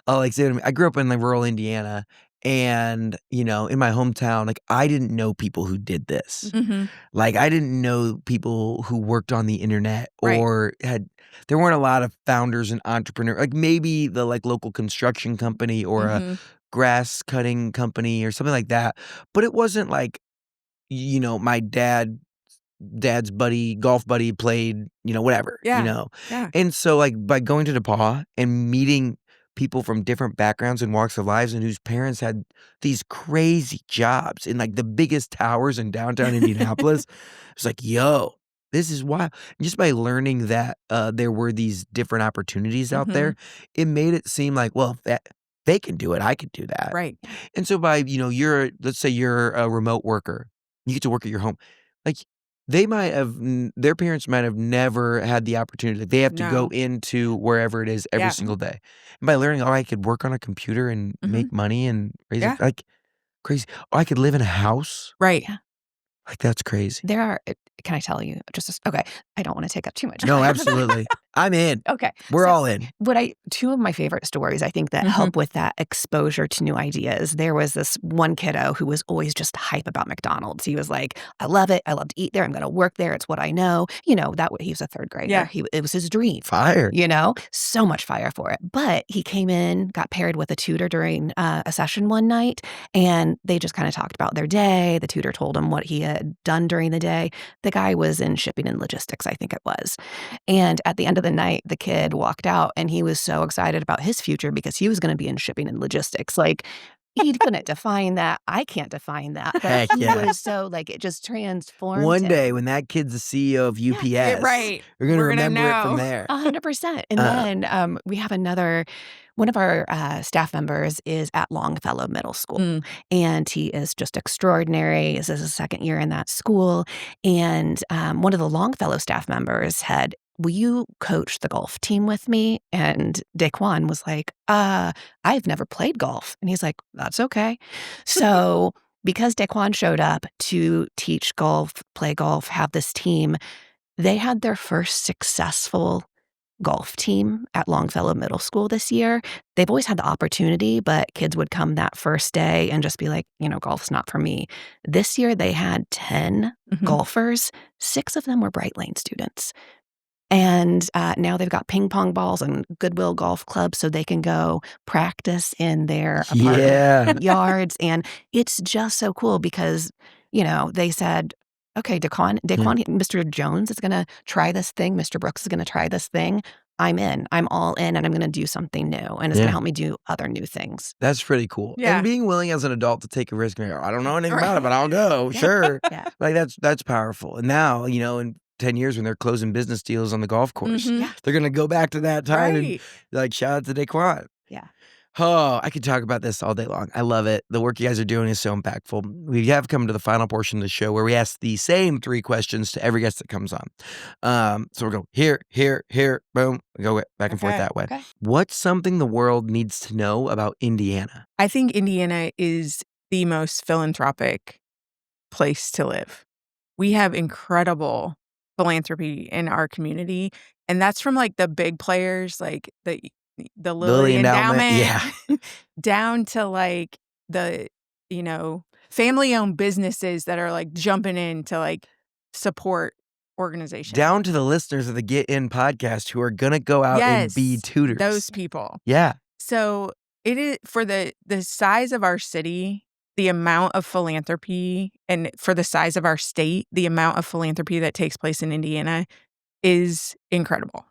I'll like say, I grew up in like rural Indiana, and in my hometown, like I didn't know people who did this. Mm-hmm. Like I didn't know people who worked on the internet Right. or there weren't a lot of founders and entrepreneurs. Like maybe the like local construction company or a grass cutting company or something like that. But it wasn't like, my dad's golf buddy played, whatever, Yeah. And so like by going to DePaul and meeting people from different backgrounds and walks of lives and whose parents had these crazy jobs in like the biggest towers in downtown Indianapolis, it's like, yo, this is wild. And just by learning that there were these different opportunities out there, it made it seem like, well, if they can do it, I could do that. Right. And so by, let's say you're a remote worker, you get to work at your home. Like their parents might have never had the opportunity. They have to go No. into wherever it is every Yeah. single day. And by learning, I could work on a computer and make money and raise Yeah. like crazy. I could live in a house. Right. Yeah. Like that's crazy. There are, can I tell you, okay, I don't want to take up too much No, time. absolutely. I'm in. Okay. We're So all in. two of my favorite stories, I think, that help with that exposure to new ideas. There was this one kiddo who was always just hype about McDonald's. He was like, I love it. I love to eat there. I'm going to work there. It's what I know. He was a 3rd grader. Yeah. It was his dream. Fire. So much fire for it. But he came in, got paired with a tutor during a session one night, and they just kind of talked about their day. The tutor told him what he had done during the day. The guy was in shipping and logistics, I think it was. And at the end of the night, the kid walked out and he was so excited about his future because he was going to be in shipping and logistics. Like, he couldn't define that. I can't define that. But Heck he yeah. was so like it just transformed One him. day when that kid's the CEO of UPS, Yeah, right. you're going to We're gonna remember it from know. there. 100%. And then we have one of our staff members is at Longfellow Middle School, and he is just extraordinary. This is his second year in that school. And one of the Longfellow staff members had, will you coach the golf team with me? And Daquan was like, I've never played golf. And he's like, that's okay. So because Daquan showed up to teach golf, play golf, have this team, they had their first successful golf team at Longfellow Middle School this year. They've always had the opportunity, but kids would come that first day and just be like, golf's not for me. This year they had 10 golfers. 6 of them were Brightlane students. And now they've got ping pong balls and Goodwill Golf Club so they can go practice in their apartment yards. And it's just so cool because, they said, okay, Daquan, Mr. Jones is going to try this thing. Mr. Brooks is going to try this thing. I'm in. I'm all in, and I'm going to do something new. And it's going to help me do other new things. That's pretty cool. Yeah. And being willing as an adult to take a risk. I don't know anything about it, but I'll go. Sure. Yeah. Like that's powerful. And now, in 10 years when they're closing business deals on the golf course, they're going to go back to that time and like shout out to Daquan. Yeah. Oh, I could talk about this all day long. I love it. The work you guys are doing is so impactful. We have come to the final portion of the show where we ask the same 3 questions to every guest that comes on. So we'll go here, boom. We go back and forth that way. Okay. What's something the world needs to know about Indiana? I think Indiana is the most philanthropic place to live. We have incredible philanthropy in our community, and that's from like the big players, like the Lilly Endowment, down to like the, family-owned businesses that are like jumping in to like support organizations. Down to the listeners of the Get In podcast who are going to go out and be tutors. Those people. Yeah. So it is, for the size of our city, the amount of philanthropy, and for the size of our state, the amount of philanthropy that takes place in Indiana is incredible.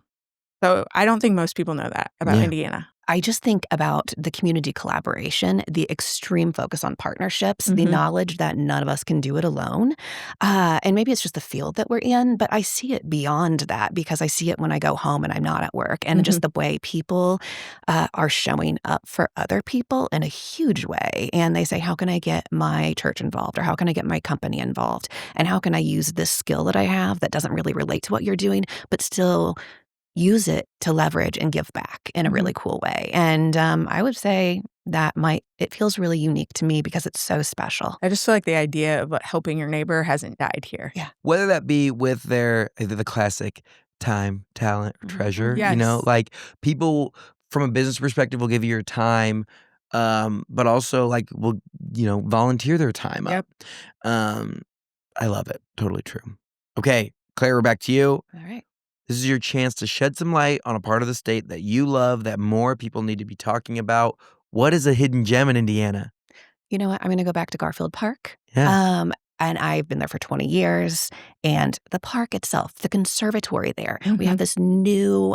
So I don't think most people know that about Indiana. I just think about the community collaboration, the extreme focus on partnerships, the knowledge that none of us can do it alone. And maybe it's just the field that we're in, but I see it beyond that because I see it when I go home and I'm not at work. And just the way people are showing up for other people in a huge way. And they say, how can I get my church involved? Or how can I get my company involved? And how can I use this skill that I have that doesn't really relate to what you're doing, but still use it to leverage and give back in a really cool way. And I would say that it feels really unique to me because it's so special. I just feel like the idea of helping your neighbor hasn't died here. Yeah. Whether that be with their, either the classic time, talent, or treasure, like people from a business perspective will give you your time, but also like will, volunteer their time up. I love it. Totally true. Okay, Claire, we're back to you. All right. This is your chance to shed some light on a part of the state that you love that more people need to be talking about. What is a hidden gem in Indiana? You know what? I'm going to go back to Garfield Park. Yeah. And I've been there for 20 years. And the park itself, the conservatory there, we have this new,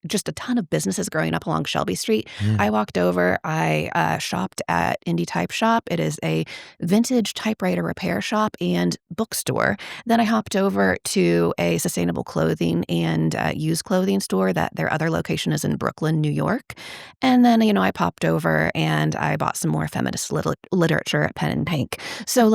just a ton of businesses growing up along Shelby Street. I walked over, I shopped at Indie Type Shop. It is a vintage typewriter repair shop and bookstore. Then I hopped over to a sustainable clothing and used clothing store that their other location is in Brooklyn, New York. And then, I popped over and I bought some more feminist literature at Pen and Pink. So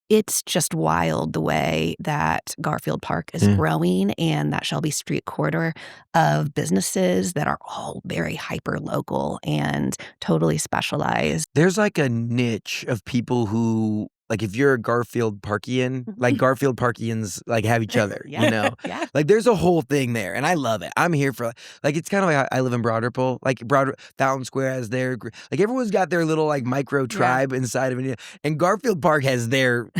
it's just wild the way that Garfield Park is growing and that Shelby Street corridor of businesses that are all very hyper local and totally specialized. There's like a niche of people who, like if you're a Garfield Parkian, like Garfield Parkians like have each other, Yeah. Like there's a whole thing there and I love it. I'm here for like, it's kind of like I live in Broad Ripple, like Fountain Square has their, like everyone's got their little like micro tribe inside of India, and Garfield Park has their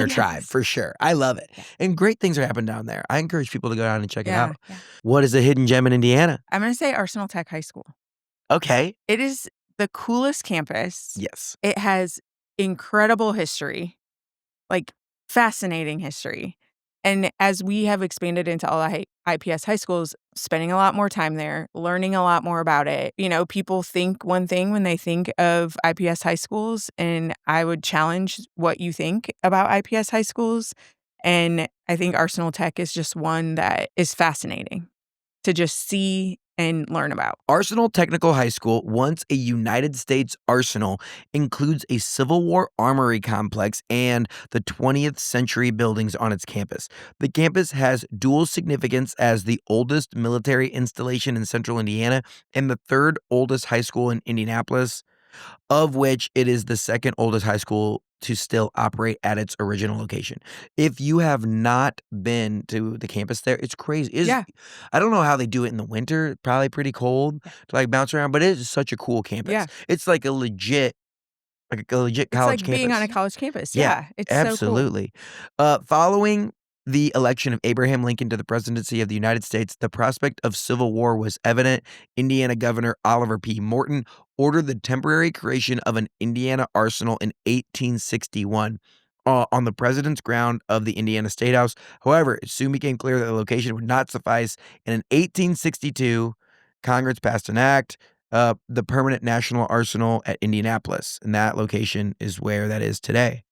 tribe for sure. I love it. And great things are happening down there. I encourage people to go down and check it out. What is a hidden gem in Indiana? I'm going to say Arsenal Tech High School. Okay. It is the coolest campus. Yes. It has incredible history, like fascinating history. And as we have expanded into all the IPS high schools, spending a lot more time there, learning a lot more about it. People think one thing when they think of IPS high schools, and I would challenge what you think about IPS high schools. And I think Arsenal Tech is just one that is fascinating to just see and learn about. Arsenal Technical High School, once a United States arsenal, includes a Civil War armory complex and the 20th century buildings on its campus. The campus has dual significance as the oldest military installation in central Indiana and the third oldest high school in Indianapolis, of which it is the second oldest high school to still operate at its original location. If you have not been to the campus there, it's crazy. Yeah. I don't know how they do it in the winter. Probably pretty cold to bounce around, but it is such a cool campus. Yeah. It's like a legit college It's campus. like being on a college campus. Yeah. It's absolutely. So cool. Following the election of Abraham Lincoln to the presidency of the United States, the prospect of civil war was evident. Indiana Governor Oliver P. Morton ordered the temporary creation of an Indiana arsenal in 1861 on the president's ground of the Indiana State House. However, it soon became clear that the location would not suffice, and in 1862, Congress passed an act, the Permanent National Arsenal at Indianapolis, and that location is where that is today.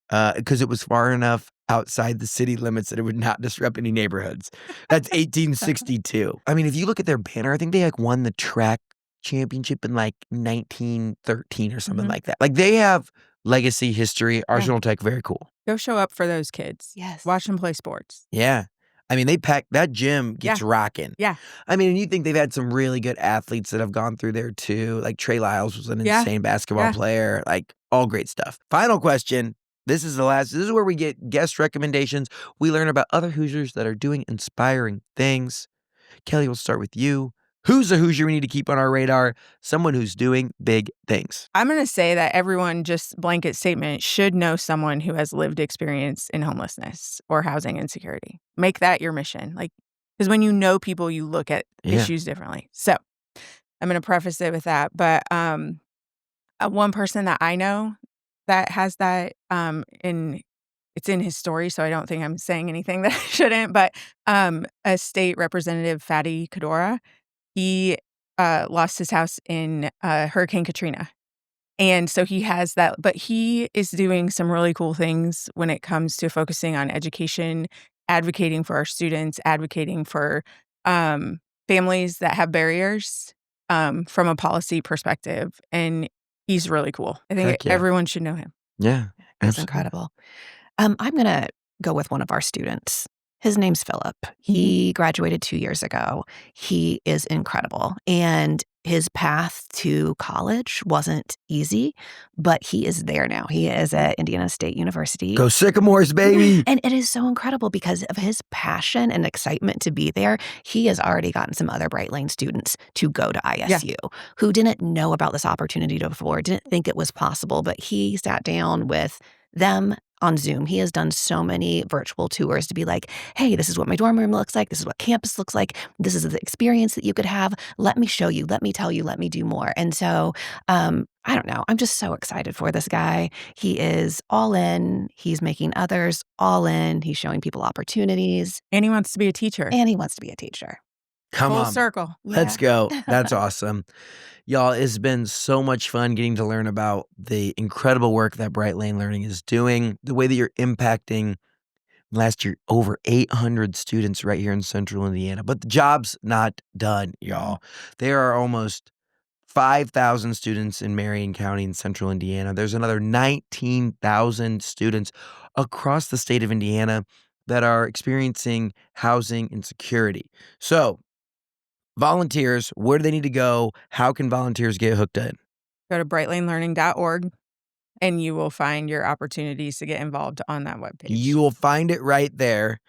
Because it was far enough outside the city limits that it would not disrupt any neighborhoods. That's 1862. I mean, if you look at their banner, I think they won the track championship in 1913 or something like that. They have legacy, history. Arsenal Tech, very cool. Go show up for those kids. Yes. Watch them play sports. Yeah. I mean, they pack that gym gets rocking. Yeah. I mean, and you think they've had some really good athletes that have gone through there too. Like Trey Lyles was an insane basketball player. All great stuff. Final question. This is the last. This is where we get guest recommendations. We learn about other Hoosiers that are doing inspiring things. Kelly, we'll start with you. Who's a Hoosier we need to keep on our radar? Someone who's doing big things. I'm going to say that everyone, just blanket statement, should know someone who has lived experience in homelessness or housing insecurity. Make that your mission. Because when you know people, you look at issues differently. So I'm going to preface it with that. But one person that I know that has that, it's in his story, so I don't think I'm saying anything that I shouldn't, but a state representative, Fatty Kadora, he lost his house in Hurricane Katrina. And so he has that, but he is doing some really cool things when it comes to focusing on education, advocating for our students, advocating for families that have barriers from a policy perspective. And he's really cool. I think everyone should know him. Yeah. That's incredible. I'm going to go with one of our students. His name's Philip. He graduated 2 years ago. He is incredible. And his path to college wasn't easy, but he is there now. He is at Indiana State University. Go Sycamores, baby. And it is so incredible because of his passion and excitement to be there. He has already gotten some other Brightlane students to go to ISU who didn't know about this opportunity before, didn't think it was possible, but he sat down with them on Zoom. He has done so many virtual tours to be like, hey, this is what my dorm room looks like. This is what campus looks like. This is the experience that you could have. Let me show you. Let me tell you. Let me do more. And so, I don't know. I'm just so excited for this guy. He is all in. He's making others all in. He's showing people opportunities. And he wants to be a teacher. Come on. Full circle. Let's go. That's awesome. Y'all, it's been so much fun getting to learn about the incredible work that Brightlane Learning is doing, the way that you're impacting last year over 800 students right here in central Indiana. But the job's not done, y'all. There are almost 5,000 students in Marion County in central Indiana. There's another 19,000 students across the state of Indiana that are experiencing housing insecurity. So, volunteers, where do they need to go? How can volunteers get hooked in? Go to brightlanelearning.org and you will find your opportunities to get involved on that webpage. You will find it right there.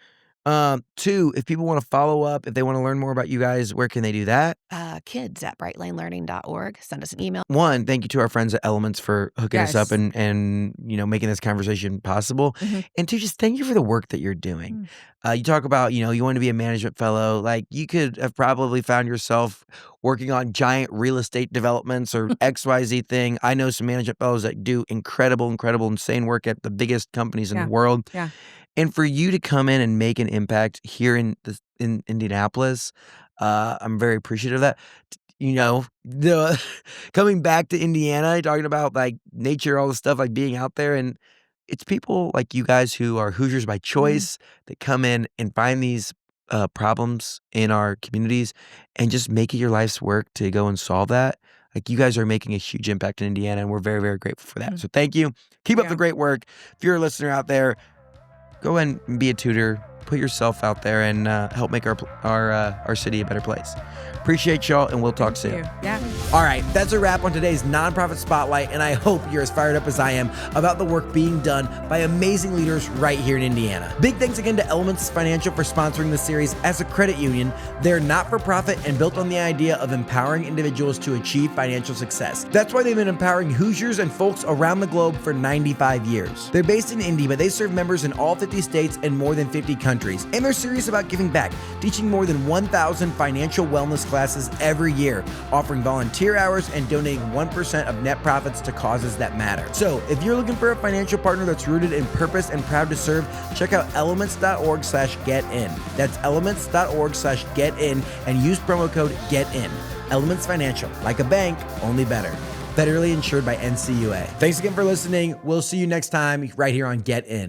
2, if people want to follow up, if they want to learn more about you guys, where can they do that? Kids at brightlanelearning.org. Send us an email. 1, thank you to our friends at Elements for hooking us up and making this conversation possible. And 2, just thank you for the work that you're doing. You talk about, you want to be a management fellow. You could have probably found yourself working on giant real estate developments or XYZ thing. I know some management fellows that do incredible, insane work at the biggest companies in the world. Yeah. And for you to come in and make an impact here in Indianapolis, I'm very appreciative of that. You know, the coming back to Indiana, talking about like nature, all the stuff, like being out there, and it's people like you guys who are Hoosiers by choice that come in and find these problems in our communities and just make it your life's work to go and solve that. Like you guys are making a huge impact in Indiana, and we're very, very grateful for that. So thank you. Keep up the great work. If you're a listener out there, go ahead and be a tutor. Put yourself out there and help make our city a better place. Appreciate y'all, and we'll talk soon. Yeah. All right, that's a wrap on today's Nonprofit Spotlight, and I hope you're as fired up as I am about the work being done by amazing leaders right here in Indiana. Big thanks again to Elements Financial for sponsoring this series as a credit union. They're not-for-profit and built on the idea of empowering individuals to achieve financial success. That's why they've been empowering Hoosiers and folks around the globe for 95 years. They're based in Indy, but they serve members in all 50 states and more than 50 countries. And they're serious about giving back, teaching more than 1,000 financial wellness classes every year, offering volunteer hours and donating 1% of net profits to causes that matter. So if you're looking for a financial partner that's rooted in purpose and proud to serve, check out elements.org/getin. That's elements.org/getin and use promo code GETIN. Elements Financial, like a bank, only better. Federally insured by NCUA. Thanks again for listening. We'll see you next time right here on Get In.